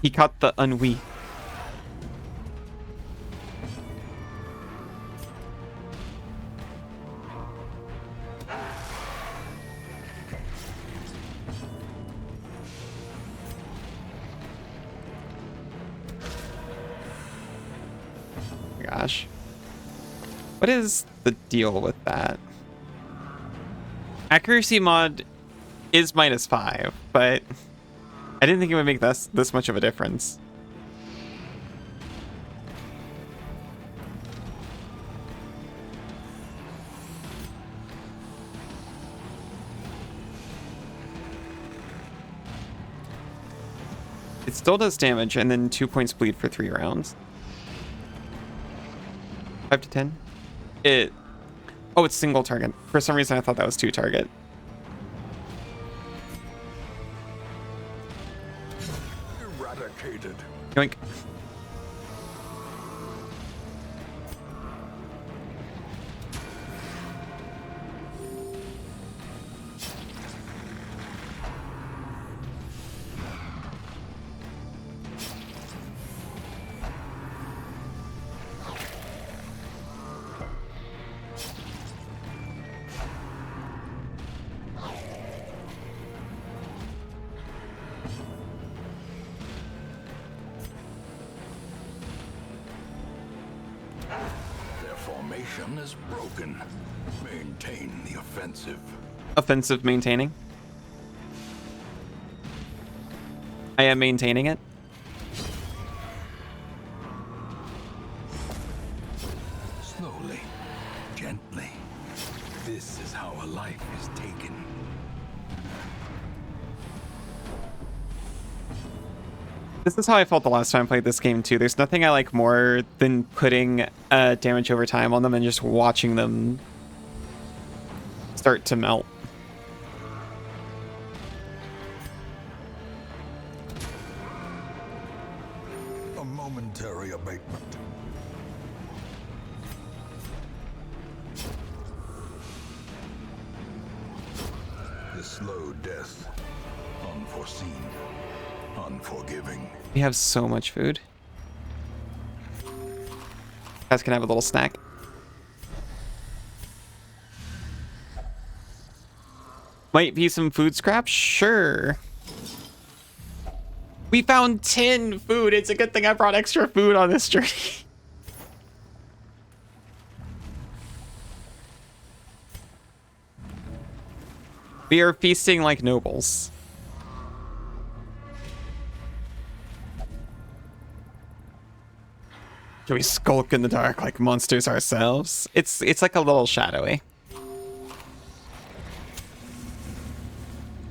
S1: He caught the ennui. slash. What is the deal with that? Accuracy mod is -5, but I didn't think it would make this much of a difference. It still does damage, and then 2 points bleed for 3 rounds. 5 to 10? Oh, it's single target. For some reason, I thought that was 2 target.
S2: Eradicated.
S1: Yoink.
S2: Their formation is broken. Maintain the offensive.
S1: Offensive maintaining. I am maintaining it.
S2: Slowly, gently. This is how a life is taken.
S1: This is how I felt the last time I played this game too. There's nothing I like more than putting damage over time on them and just watching them start to melt.
S2: A momentary abatement. The slow death. Unforeseen. Unforgiving.
S1: We have so much food. Guys can have a little snack. Might be some food scraps? Sure. We found 10 food. It's a good thing I brought extra food on this journey. We are feasting like nobles. Can we skulk in the dark like monsters ourselves? It's like a little shadowy.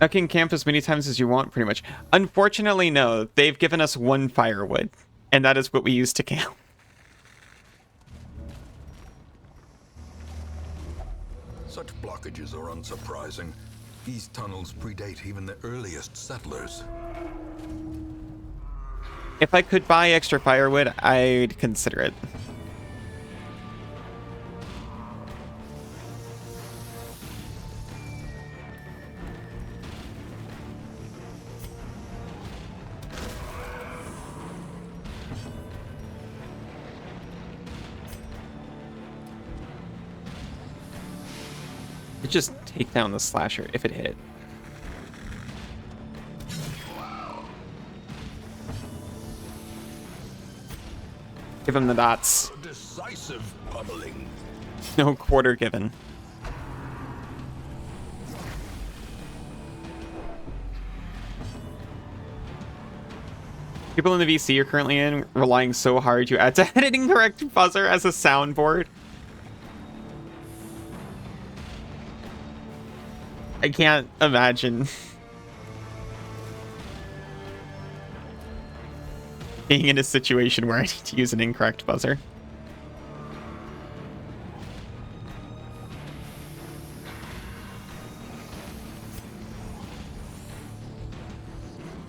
S1: You can camp as many times as you want, pretty much. Unfortunately, no. They've given us 1 firewood, and that is what we use to camp.
S2: Such blockages are unsurprising. These tunnels predate even the earliest settlers.
S1: If I could buy extra firewood, I'd consider it. It'd just take down the slasher if it hit. Give him the dots.
S2: A decisive pummeling.
S1: No quarter given. People in the VC you're currently in relying so hard you add to an incorrect buzzer as a soundboard. I can't imagine being in a situation where I need to use an incorrect buzzer.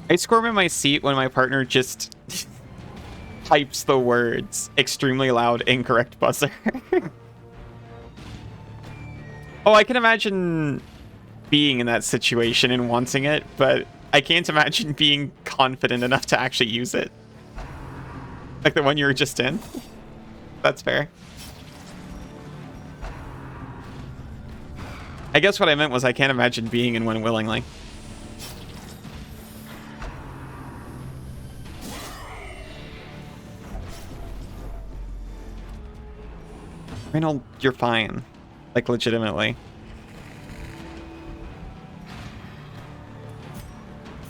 S1: I squirm in my seat when my partner just types the words extremely loud, incorrect buzzer. Oh, I can imagine being in that situation and wanting it, but I can't imagine being confident enough to actually use it. Like the one you were just in. That's fair. I guess what I meant was I can't imagine being in one willingly. Reynold, you're fine. Like, legitimately.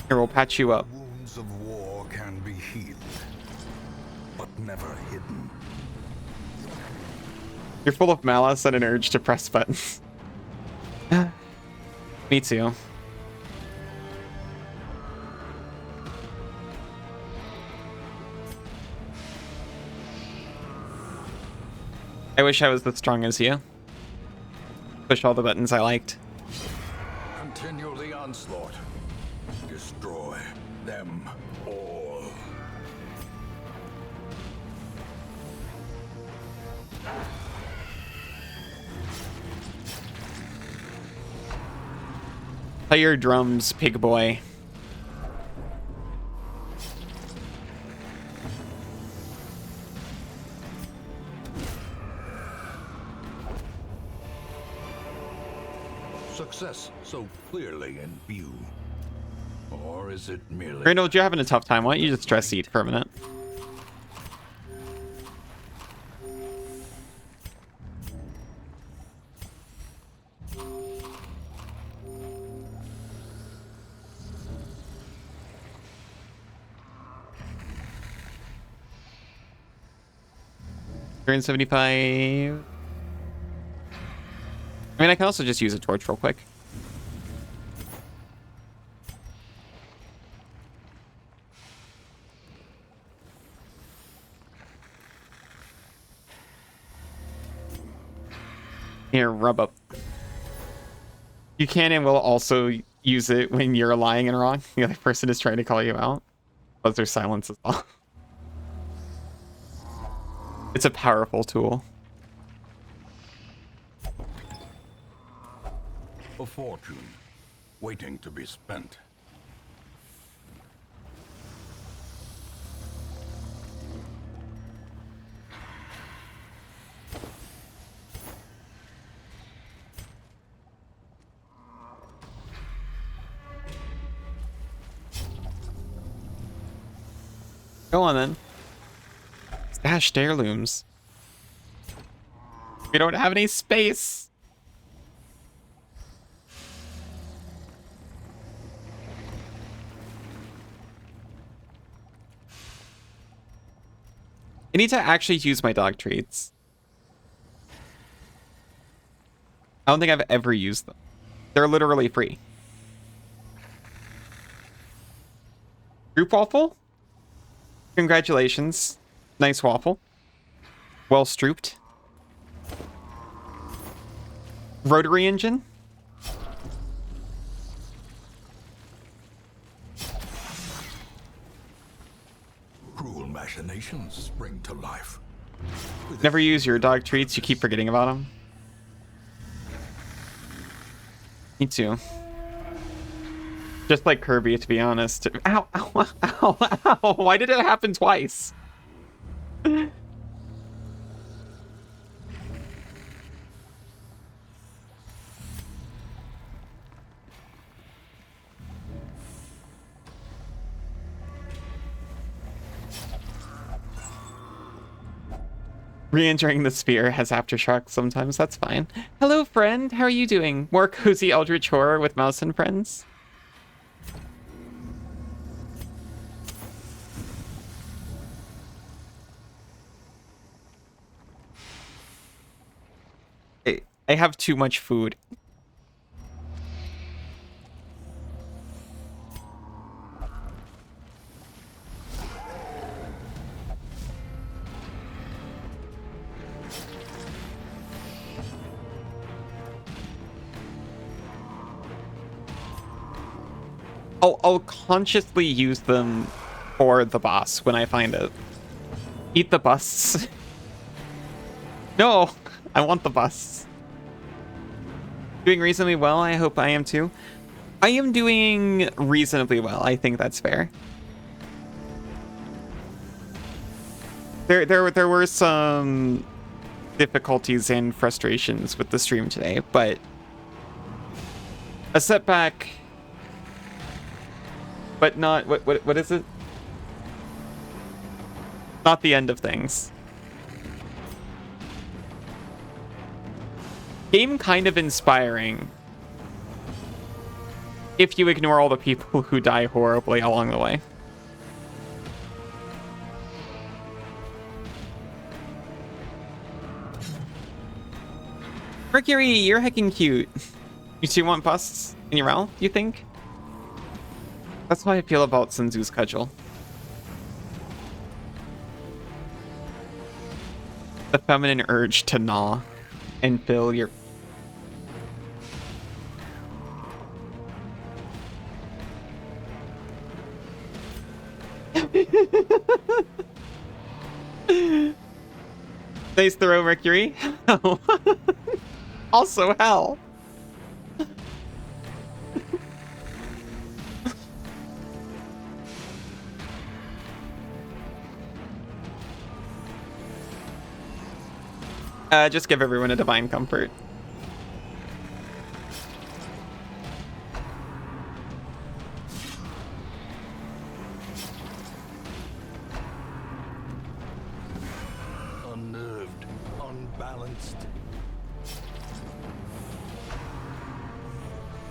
S1: Here, we'll patch you up.
S2: Wounds of war can be healed, but never hidden.
S1: You're full of malice and an urge to press buttons. Me too. I wish I was as strong as you. Push all the buttons I liked.
S2: Continue the onslaught. Destroy them all.
S1: Play your drums, pig boy.
S2: Success so clearly in view. Or is it merely...
S1: Reynold, you're having a tough time. Why don't you just stress eat for a minute? Turn 75. I mean, I can also just use a torch real quick. Here, rub up. You can and will also use it when you're lying and wrong. The other person is trying to call you out. But there's silence as well. It's a powerful tool.
S2: A fortune waiting to be spent.
S1: Go on then. Stashed heirlooms. We don't have any space. I need to actually use my dog treats. I don't think I've ever used them. They're literally free. Group waffle? Congratulations. Nice waffle. Well strooped. Rotary engine?
S2: Cruel machinations spring to life.
S1: Never use your dog treats, you keep forgetting about them. Me too. Just like Kirby, to be honest. Ow, ow, ow, ow. Why did it happen twice? Re-entering the sphere has aftershocks sometimes, that's fine. Hello, friend. How are you doing? More cozy eldritch horror with mouse and friends? I have too much food. I'll consciously use them for the boss when I find it. Eat the busts. No, I want the busts. Doing reasonably well. I hope I am too. I am doing reasonably well. I think that's fair. There were some difficulties and frustrations with the stream today, but a setback. But not what is it? Not the end of things. Game kind of inspiring if you ignore all the people who die horribly along the way. Mercury, you're heckin' cute. You two want busts in your mouth, you think? That's how I feel about Senzu's cudgel. The feminine urge to gnaw and fill your... Nice throw, Mercury. Also, hell. Just give everyone a divine comfort.
S2: Unnerved, unbalanced.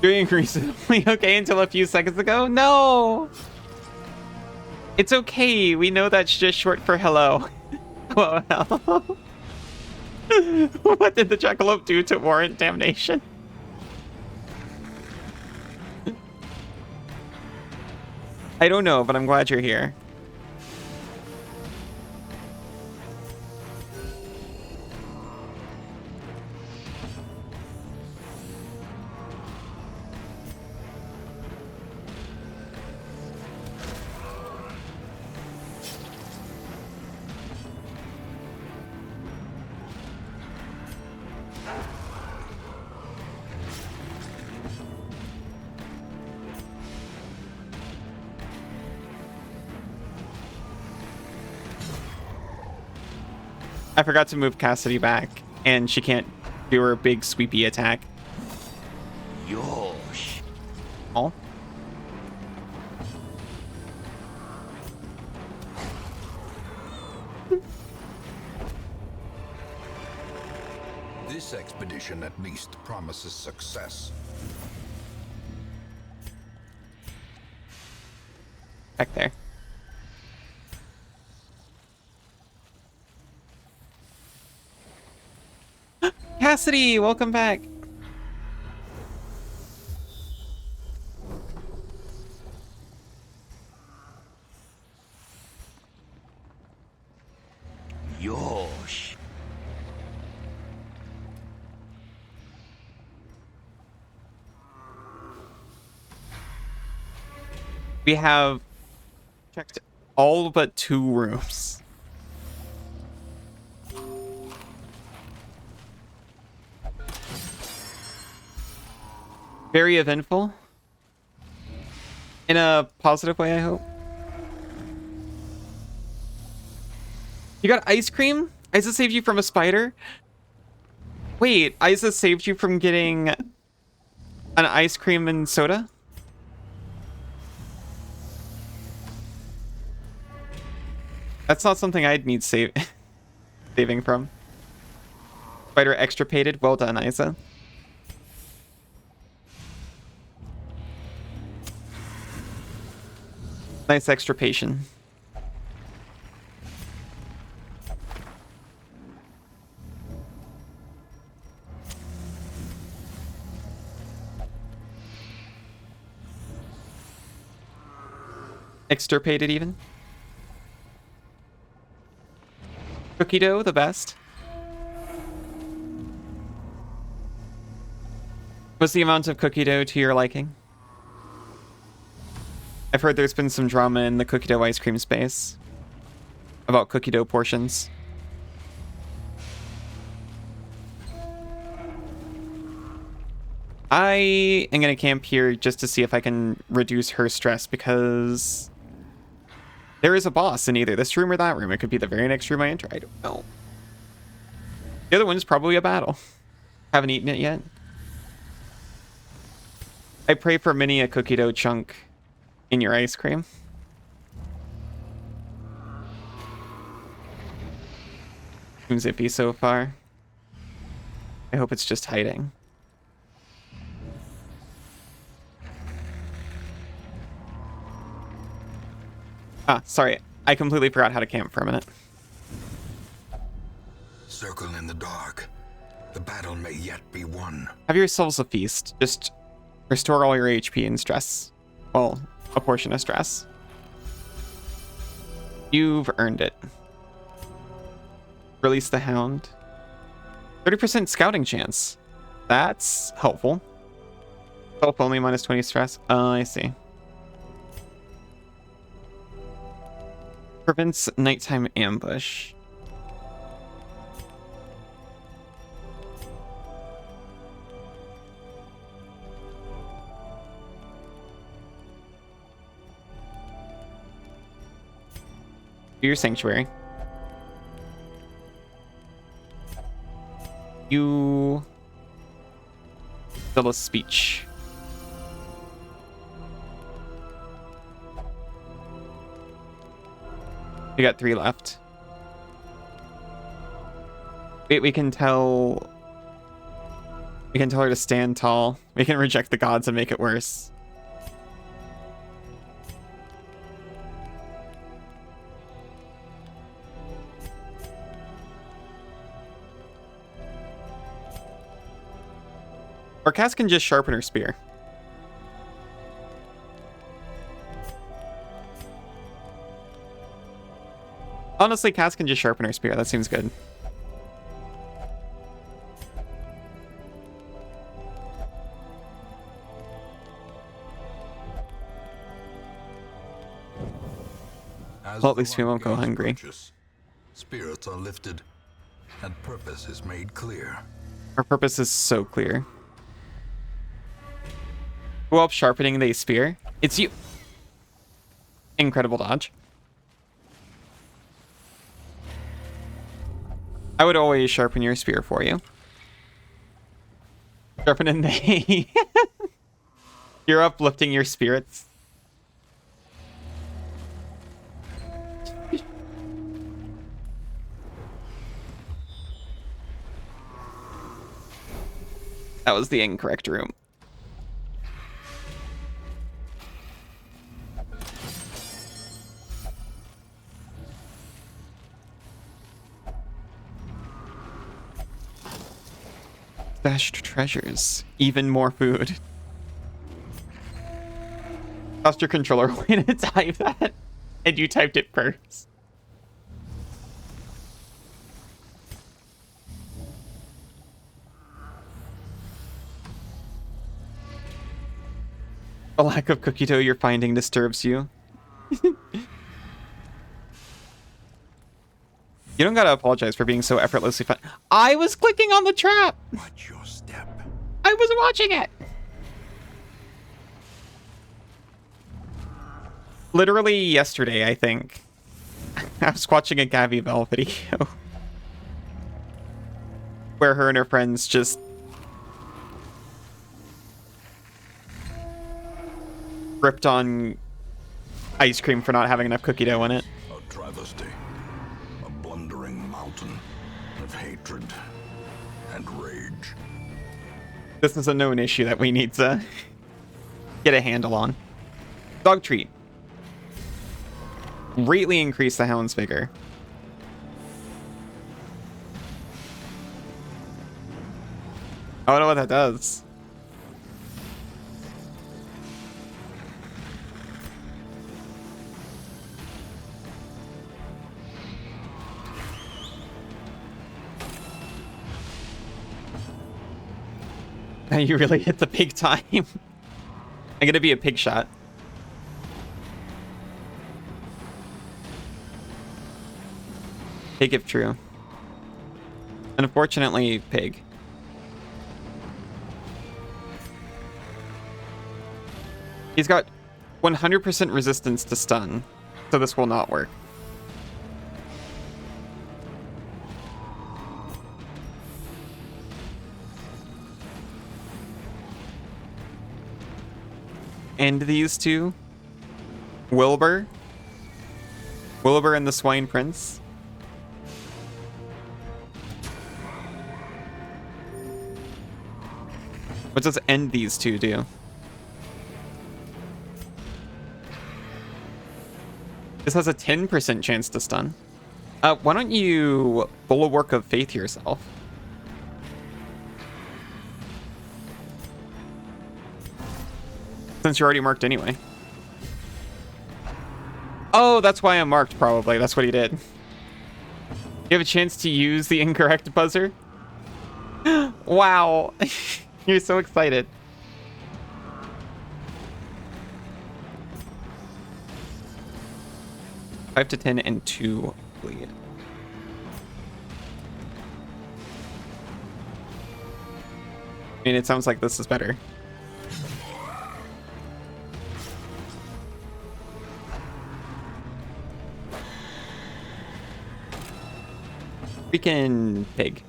S1: Doing reasonably okay until a few seconds ago? No! It's okay. We know that's just short for hello. Whoa, hell. What did the jackalope do to warrant damnation? I don't know, but I'm glad you're here. I forgot to move Cassidy back, and she can't do her big sweepy attack.
S3: Yosh.
S1: Oh.
S2: This expedition at least promises success.
S1: Back there. Cassidy, welcome back.
S3: Yosh.
S1: We have checked all but 2 rooms. Very eventful. In a positive way, I hope. You got ice cream? Isa saved you from a spider? Wait, Isa saved you from getting an ice cream and soda? That's not something I'd need saving from. Spider extirpated. Well done, Isa. Nice extirpation. Extirpated even. Cookie dough, the best. What's the amount of cookie dough to your liking? I've heard there's been some drama in the cookie dough ice cream space about cookie dough portions. I am going to camp here just to see if I can reduce her stress, because there is a boss in either this room or that room. It could be the very next room I enter. I don't know. The other one's probably a battle. Haven't eaten it yet. I pray for many a cookie dough chunk in your ice cream. Seems iffy so far. I hope it's just hiding. Ah, sorry. I completely forgot how to camp for a minute.
S2: Circle in the dark. The battle may yet be won.
S1: Have yourselves a feast. Just restore all your HP and stress. Well, a portion of stress. You've earned it. Release the hound. 30% scouting chance. That's helpful. Self only minus 20 stress. I see. Prevents nighttime ambush. Do your sanctuary. You fill a speech. We got 3 left. We can tell. We can tell her to stand tall. We can reject the gods and make it worse. Or Cass can just sharpen her spear. Honestly, Cass can just sharpen her spear. That seems good. Well, at least we won't go hungry.
S2: Spirits are lifted, and purpose is made clear.
S1: Our purpose is so clear. Who helps sharpening the spear? It's you. Incredible dodge. I would always sharpen your spear for you. Sharpen in the... You're uplifting your spirits. That was the incorrect room. Stashed treasures. Even more food. Trust your controller when to type that. And you typed it first. The lack of cookie dough you're finding disturbs you. You don't gotta apologize for being so effortlessly fun. I was clicking on the trap!
S2: Watch your step.
S1: I was watching it! Literally yesterday, I think. I was watching a Gabby Bell video. Where her and her friends just... ripped on ice cream for not having enough cookie dough in it.
S2: A travesty. A blundering mountain of hatred and rage.
S1: This is a known issue that we need to get a handle on. Dog treat. Greatly increase the hound's vigor. I don't know what that does. You really hit the big time. I'm gonna be a pig shot. Pig if true. Unfortunately, pig. He's got 100% resistance to stun, so this will not work. And these two, Wilbur and the Swine Prince. What does end these two do? This has a 10% chance to stun. Why don't you Bulwark of Faith yourself? Since you're already marked anyway. Oh, that's why I'm marked, probably. That's what he did. You have a chance to use the incorrect buzzer? Wow. You're so excited. Five to 10 and 2 bleed. I mean, it sounds like this is better. Freaking pig.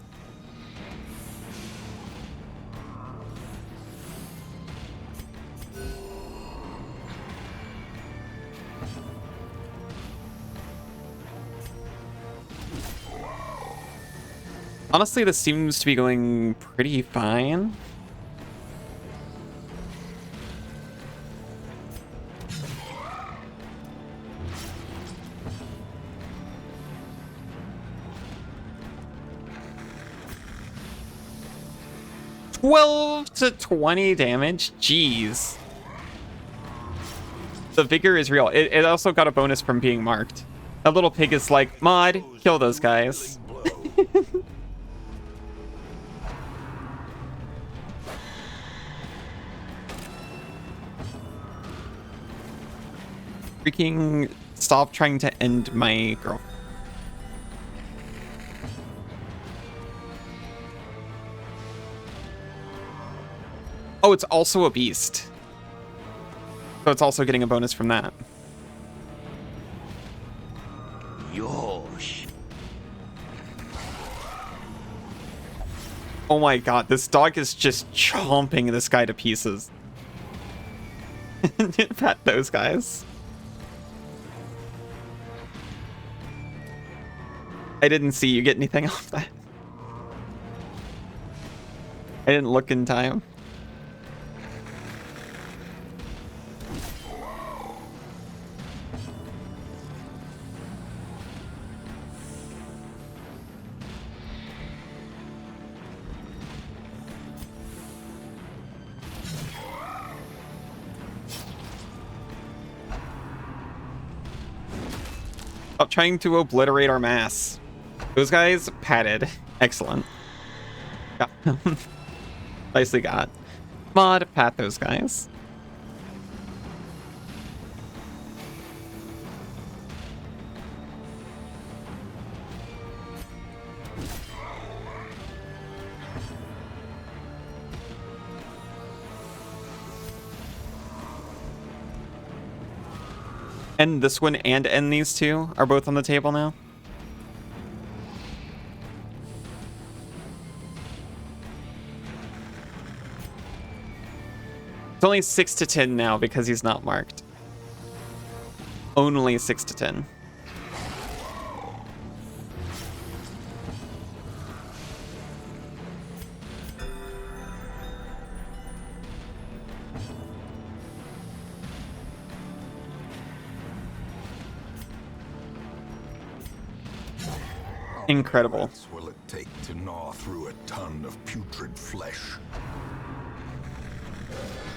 S1: Honestly, this seems to be going pretty fine. $12 to 20 damage? Jeez. The vigor is real. It also got a bonus from being marked. That little pig is like, Mod, kill those guys. Freaking stop trying to end my girl. Oh, it's also a beast. So it's also getting a bonus from that.
S3: Yosh.
S1: Oh my god, this dog is just chomping this guy to pieces. Pat those guys. I didn't see you get anything off that. I didn't look in time. Stop trying to obliterate our mass. Those guys patted. Excellent. Got them. Nicely got. Mod, pat those guys. End this one and end these two are both on the table now. It's only 6 to 10 now because he's not marked. Only 6 to 10. Incredible.
S2: How much will it take to gnaw through a ton of putrid flesh?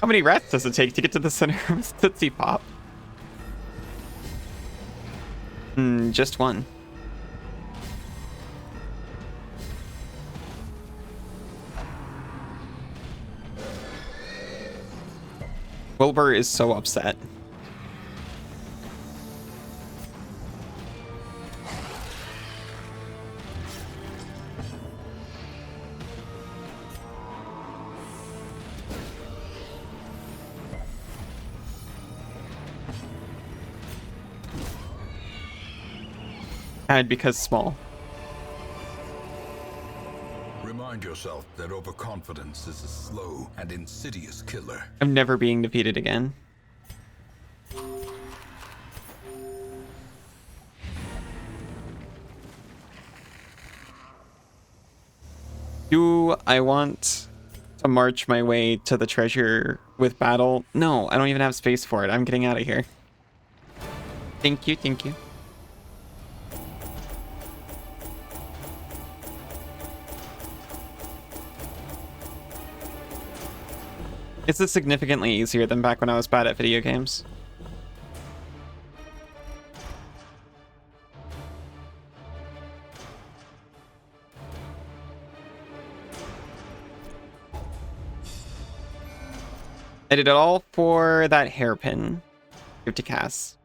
S1: How many rats does it take to get to the center of his Tootsie Pop? Just one. Wilbur is so upset. And because small.
S2: Remind yourself that overconfidence is a slow and insidious killer.
S1: I'm never being defeated again. Do I want to march my way to the treasure with battle. No, I don't even have space for it. I'm getting out of here. Thank you, thank you. This is significantly easier than back when I was bad at video games. I did it all for that hairpin. Give to Cass.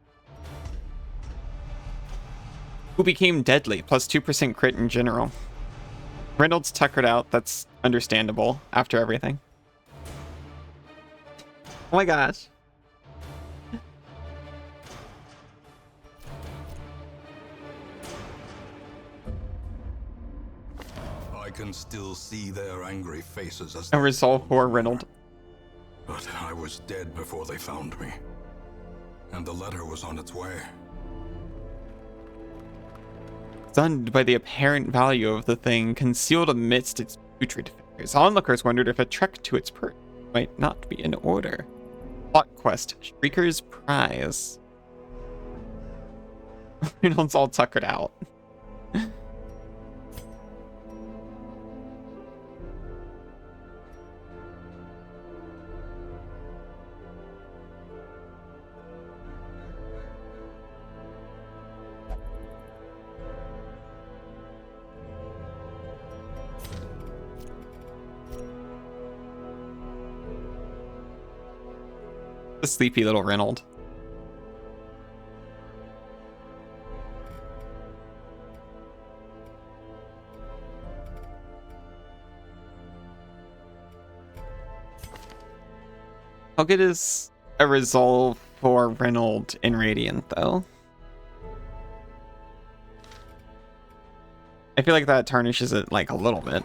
S1: Who became deadly, plus 2% crit in general. Reynolds tuckered out, that's understandable after everything. Oh my gosh.
S2: I can still see their angry faces as
S1: A resolve for Reynolds.
S2: But I was dead before they found me. And the letter was on its way.
S1: Stunned by the apparent value of the thing concealed amidst its putrid figures, onlookers wondered if a trek to its perch might not be in order. Plot quest, Shrieker's Prize. Reynolds all tuckered out. The sleepy little Reynolds. How good is a resolve for Reynolds in Radiant, though? I feel like that tarnishes it like a little bit.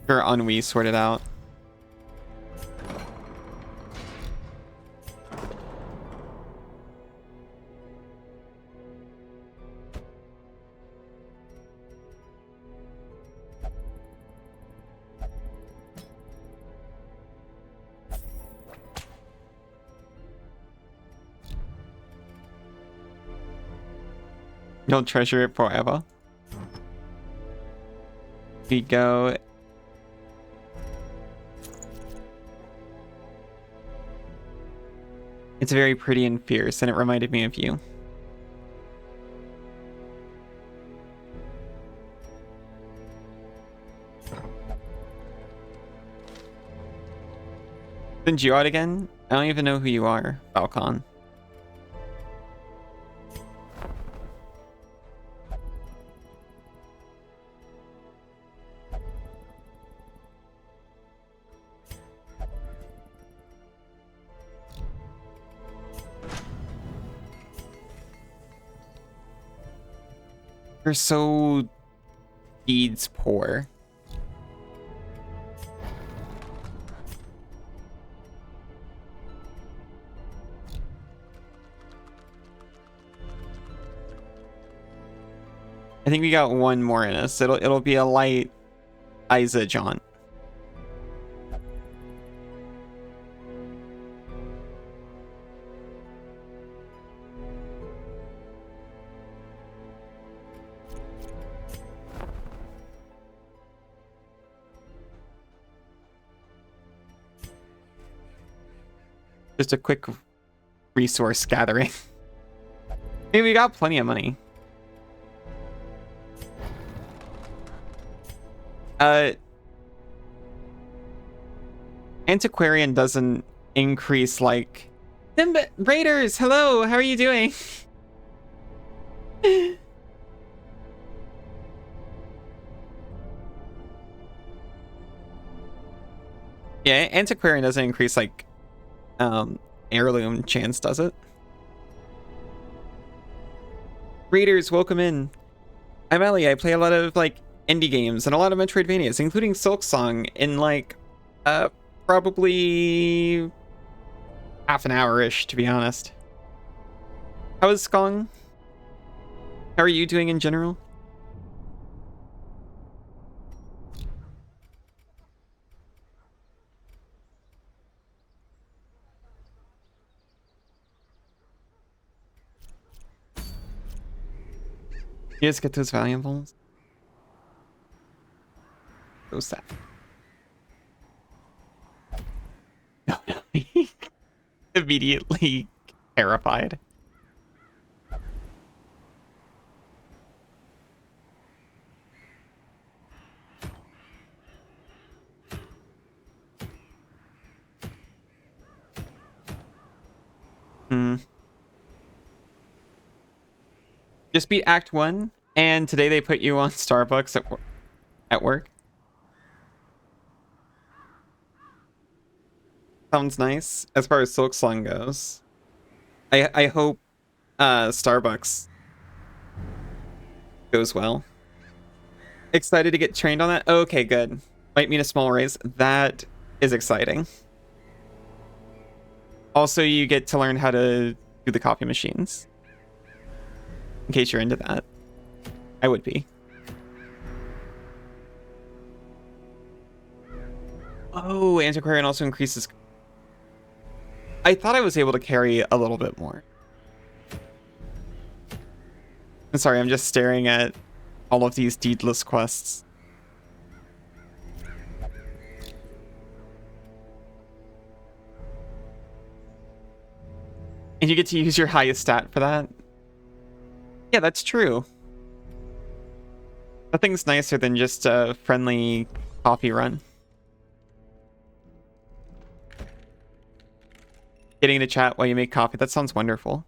S1: Her ennui sorted out. You'll treasure it forever. We go. It's very pretty and fierce, and it reminded me of you. Send you out again? I don't even know who you are, Falcon. You're so deeds poor. I think we got one more in us. It'll be a light Isa John. Just a quick resource gathering. Hey, we got plenty of money. Antiquarian doesn't increase like... Raiders, hello, how are you doing? Yeah, Antiquarian doesn't increase like heirloom chance, does it? Raiders, welcome in. I'm Ellie. I play a lot of like indie games and a lot of Metroidvanias, including Silksong in like probably half an hour-ish, to be honest. How is Skong? How are you doing in general? You just get those valuables. So sad. No, no. Immediately terrified. Just beat Act 1, and today they put you on Starbucks at work. Sounds nice. As far as Silksong goes, I hope Starbucks goes well. Excited to get trained on that? Okay, good. Might mean a small raise. That is exciting. Also, you get to learn how to do the coffee machines. In case you're into that. I would be. Oh, Antiquarian also increases... I thought I was able to carry a little bit more. I'm sorry, I'm just staring at all of these deedless quests. And you get to use your highest stat for that? Yeah, that's true. Nothing's nicer than just a friendly coffee run. Getting to chat while you make coffee, that sounds wonderful.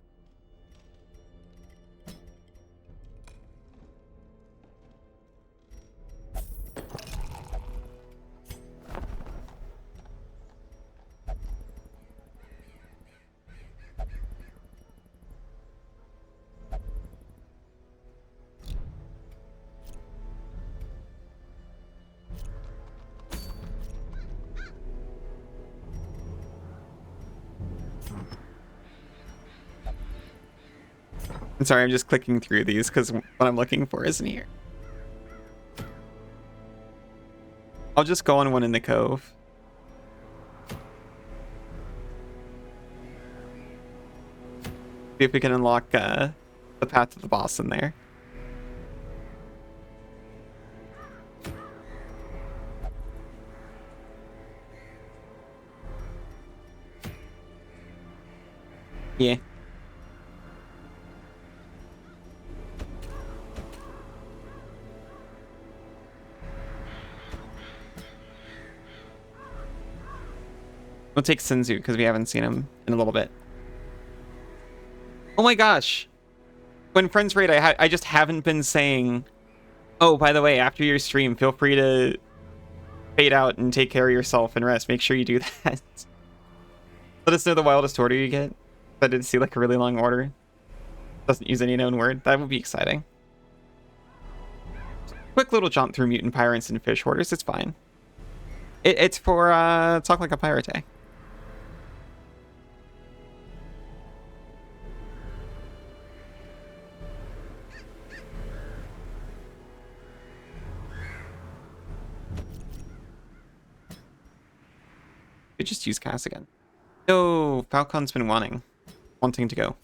S1: I'm sorry, I'm just clicking through these because what I'm looking for isn't here. I'll just go on one in the cove. See if we can unlock the path to the boss in there. Yeah. We'll take Sinzu because we haven't seen him in a little bit. Oh my gosh. When friends raid, I just haven't been saying, oh, by the way, after your stream, feel free to fade out and take care of yourself and rest. Make sure you do that. Let us know the wildest order you get. I did see like a really long order. Doesn't use any known word. That would be exciting. Quick little jaunt through mutant pirates and fish hoarders. It's fine. It's for Talk Like a Pirate Day. Could just use Cass again. No, Falcon's been wanting to go.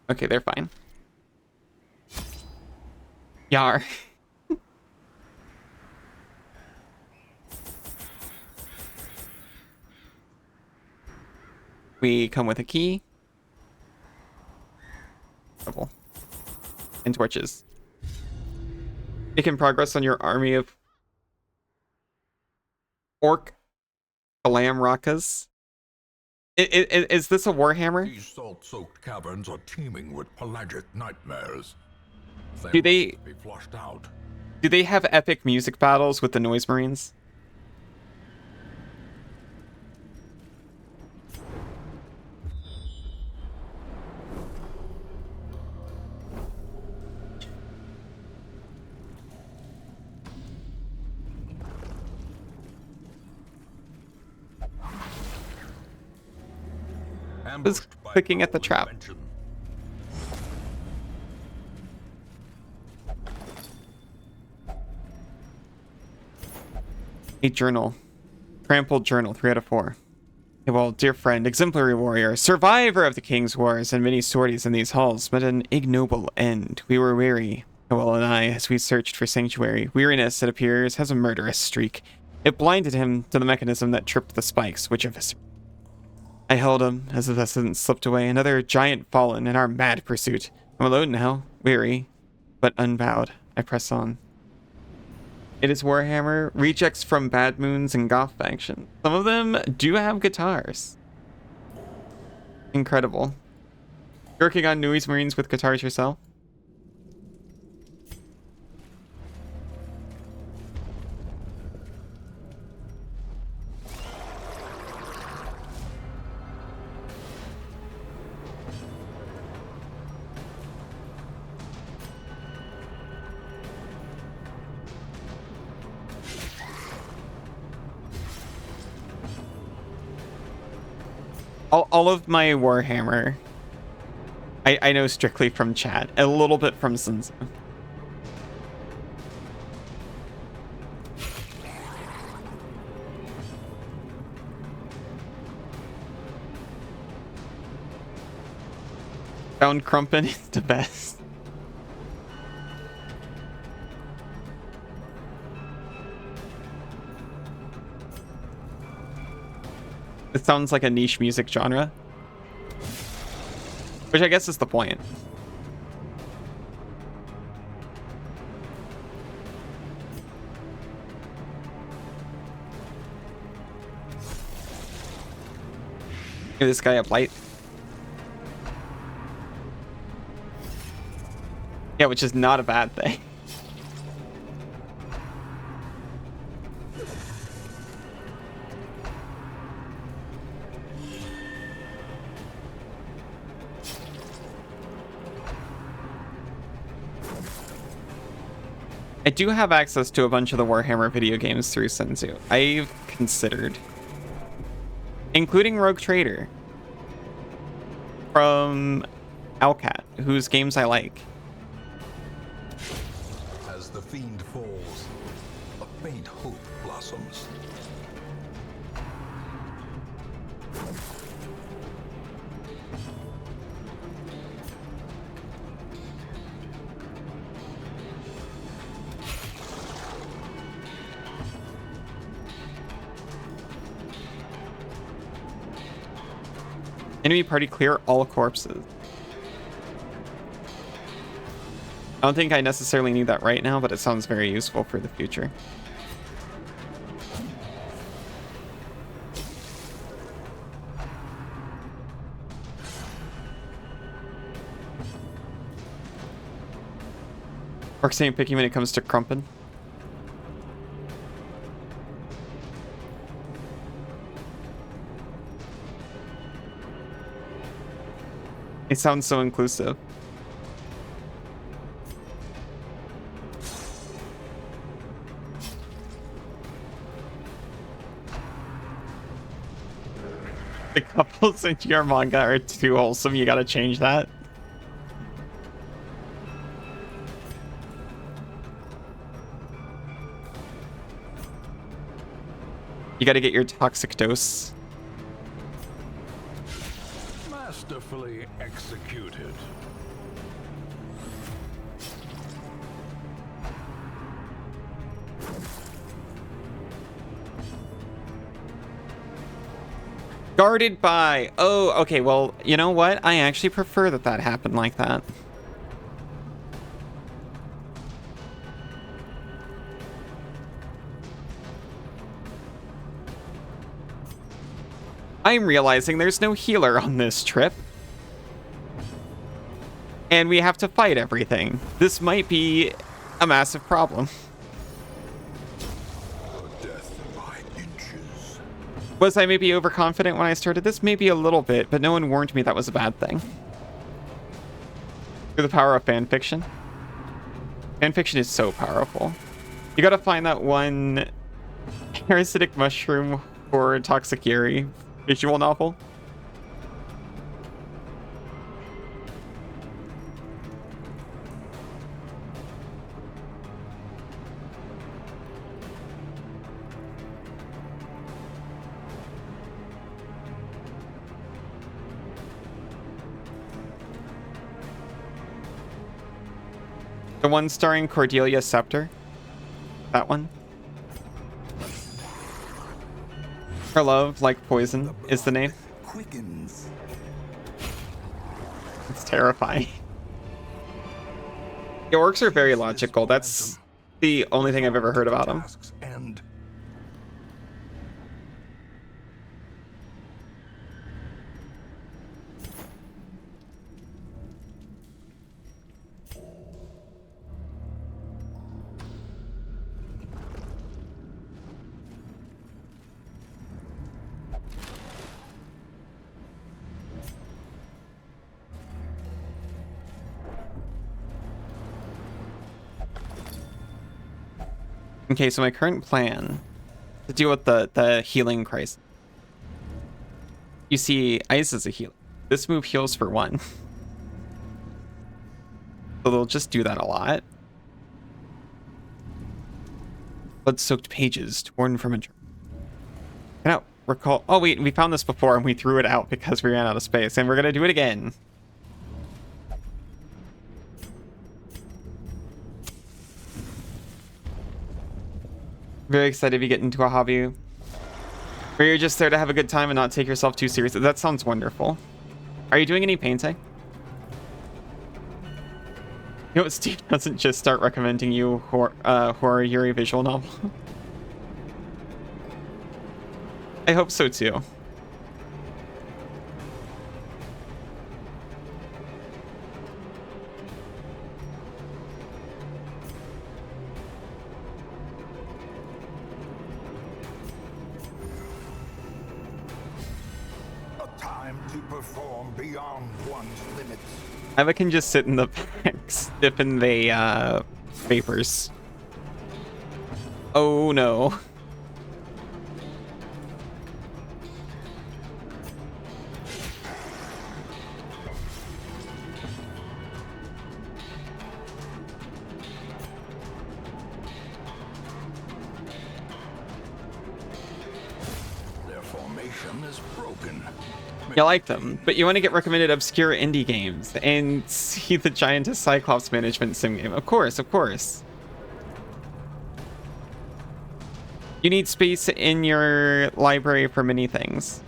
S1: Okay, they're fine. Yar. We come with a key. Double. And torches. Making progress on your army of orc Kalamrakas. Is this a Warhammer?
S2: These salt-soaked caverns are teeming with pelagic nightmares.
S1: Do they
S2: must be flushed out.
S1: do they have epic music battles with the Noise Marines? Was
S2: Ambushed by
S1: clicking at the
S2: crawling
S1: trap.
S2: mention.
S1: A journal. Trampled journal, 3 out of 4. Okay, well, dear friend, exemplary warrior, survivor of the King's Wars and many sorties in these halls, met an ignoble end. We were weary, Noel and I, as we searched for sanctuary. Weariness, it appears, has a murderous streak. It blinded him to the mechanism that tripped the spikes, which eviscerated. I held him as the essence slipped away, another giant fallen in our mad pursuit. I'm alone now, weary, but unbowed. I press on. It is Warhammer, rejects from Bad Moons and Goth faction. Some of them do have guitars. Incredible. You're working on Noise Marines with guitars yourself? All of my Warhammer, I know strictly from chat, a little bit from Sun Tzu. Found Crumpin is the best. It sounds like a niche music genre. Which I guess is the point. Give this guy up light. Yeah, which is not a bad thing. I do have access to a bunch of the Warhammer video games through Sun Tzu. I've considered. Including Rogue Trader. From Alcat, whose games I like.
S2: As the fiend falls, a faint hope blossoms.
S1: Enemy party clear all corpses. I don't think I necessarily need that right now, but it sounds very useful for the future. Or staying picky when it comes to Crumpin. It sounds so inclusive. The couples in your manga are too wholesome. You gotta change that. You gotta get your toxic dose.
S2: Masterfully executed.
S1: Guarded by... Oh, okay, well, you know what? I actually prefer that that happened like that. I'm realizing there's no healer on this trip. And we have to fight everything. This might be a massive problem.
S2: Death by inches.
S1: Was I maybe overconfident when I started this? Maybe a little bit, but no one warned me that was a bad thing. Through the power of fanfiction. Fanfiction is so powerful. You gotta find that one parasitic mushroom or Toxicary visual novel. The one starring Cordelia Scepter. That one. Her love, like poison, is the name.
S2: Quickens.
S1: It's terrifying. The orcs are very logical. That's the only thing I've ever heard about them.
S2: Tasks end.
S1: Okay, so my current plan to deal with the healing crisis. You see, ice is a healer. This move heals for 1. So they'll just do that a lot. Blood-soaked pages torn from a journal. Cannot recall. Oh wait, we found this before and we threw it out because we ran out of space, and we're gonna do it again. Very excited to get into a hobby where you're just there to have a good time and not take yourself too seriously. That sounds wonderful. Are you doing any painting? You know what, Steve doesn't just start recommending you horror Yuri visual novel. I hope so too.
S2: A time to perform beyond one's limits.
S1: Eva can just sit in the packs, dip in the vapors. Oh no.
S2: Their formation is broken.
S1: You like them, but you want to get recommended obscure indie games and see the Giantess Cyclops management sim game. Of course, of course. You need space in your library for many things.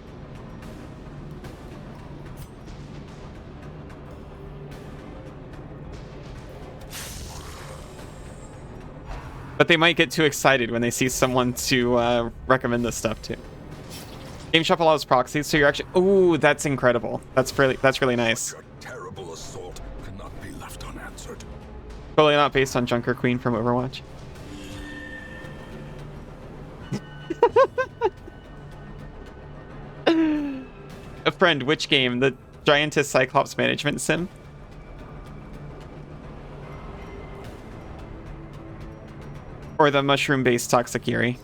S1: But they might get too excited when they see someone to recommend this stuff to. Game Shop allows proxies, so you're actually... Ooh, that's incredible. That's really nice.
S2: Such a terrible assault cannot be left unanswered.
S1: Totally not based on Junker Queen from Overwatch. A friend, which game? The Giantess Cyclops management sim? Or the mushroom-based Toxicary?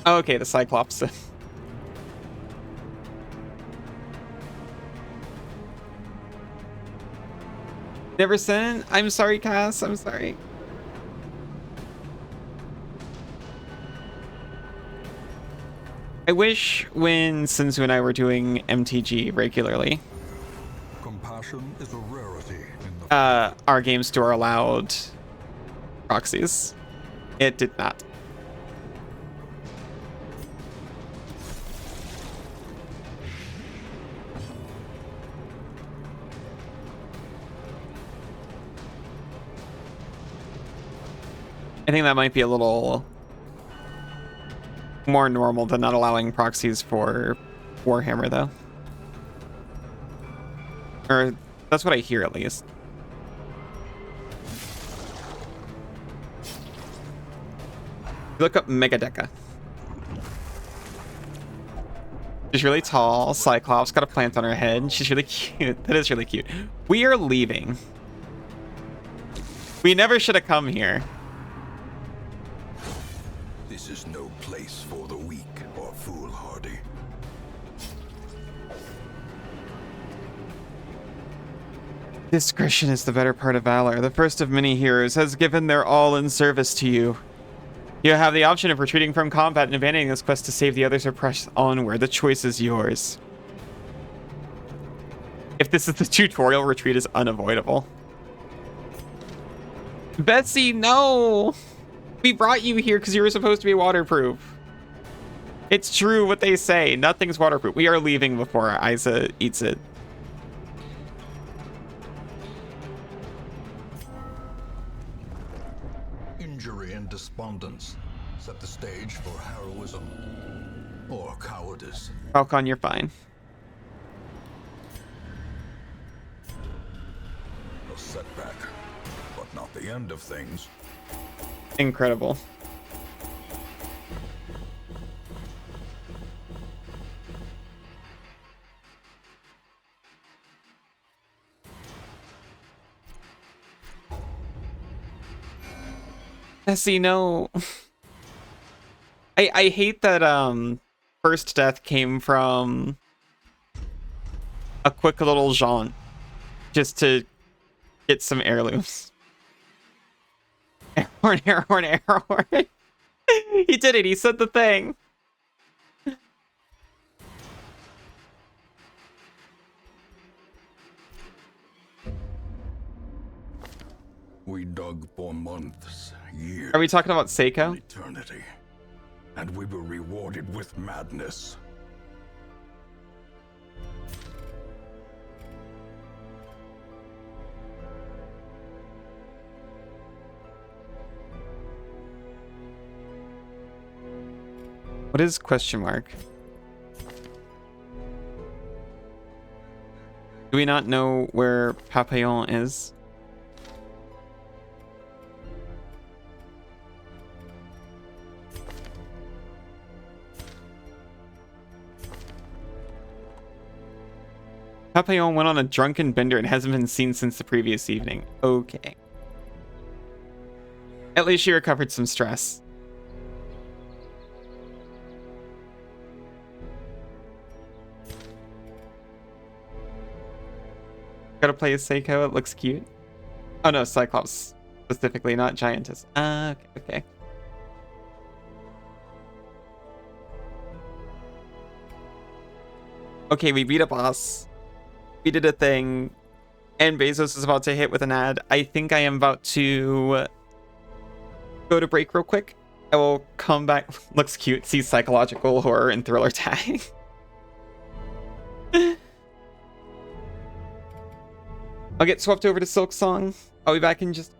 S1: Oh, okay, the Cyclops. Never sent? I'm sorry, Cass. I'm sorry. I wish when Sinzu and I were doing MTG regularly,
S2: Compassion is a rarity in the
S1: our game store allowed proxies. It did not. I think that might be a little more normal than not allowing proxies for Warhammer, though. Or that's what I hear, at least. Look up Megadeca. She's really tall. Cyclops got a plant on her head. She's really cute. That is really cute. We are leaving. We never should have come here.
S2: This is no place for the weak or foolhardy.
S1: Discretion is the better part of valor. The first of many heroes has given their all in service to you. You have the option of retreating from combat and abandoning this quest to save the others or press onward. The choice is yours. If this is the tutorial, retreat is unavoidable. Betsy, no! We brought you here because you were supposed to be waterproof. It's true what they say. Nothing's waterproof. We are leaving before Isa eats it.
S2: Injury and despondence set the stage for heroism or cowardice.
S1: Falcon, you're fine.
S2: A setback, but not the end of things.
S1: Incredible. Bessie, no. I hate that first death came from a quick little jaunt just to get some heirlooms. Air horn, air horn, air horn. He did it. He said the thing.
S2: We dug for months, years,
S1: Are we talking about Seiko?
S2: eternity, and we were rewarded with madness.
S1: What is question mark? Do we not know where Papillon is? Papillon went on a drunken bender and hasn't been seen since the previous evening. Okay. At least she recovered some stress. Gotta play as Seiko, it looks cute. Oh no, Cyclops specifically, not Giantess. Okay. Okay, we beat a boss. We did a thing. And Bezos is about to hit with an ad. I think I am about to go to break real quick. I will come back. Looks cute. See psychological horror and thriller tag. I'll get swept over to Silk Song. I'll be back in just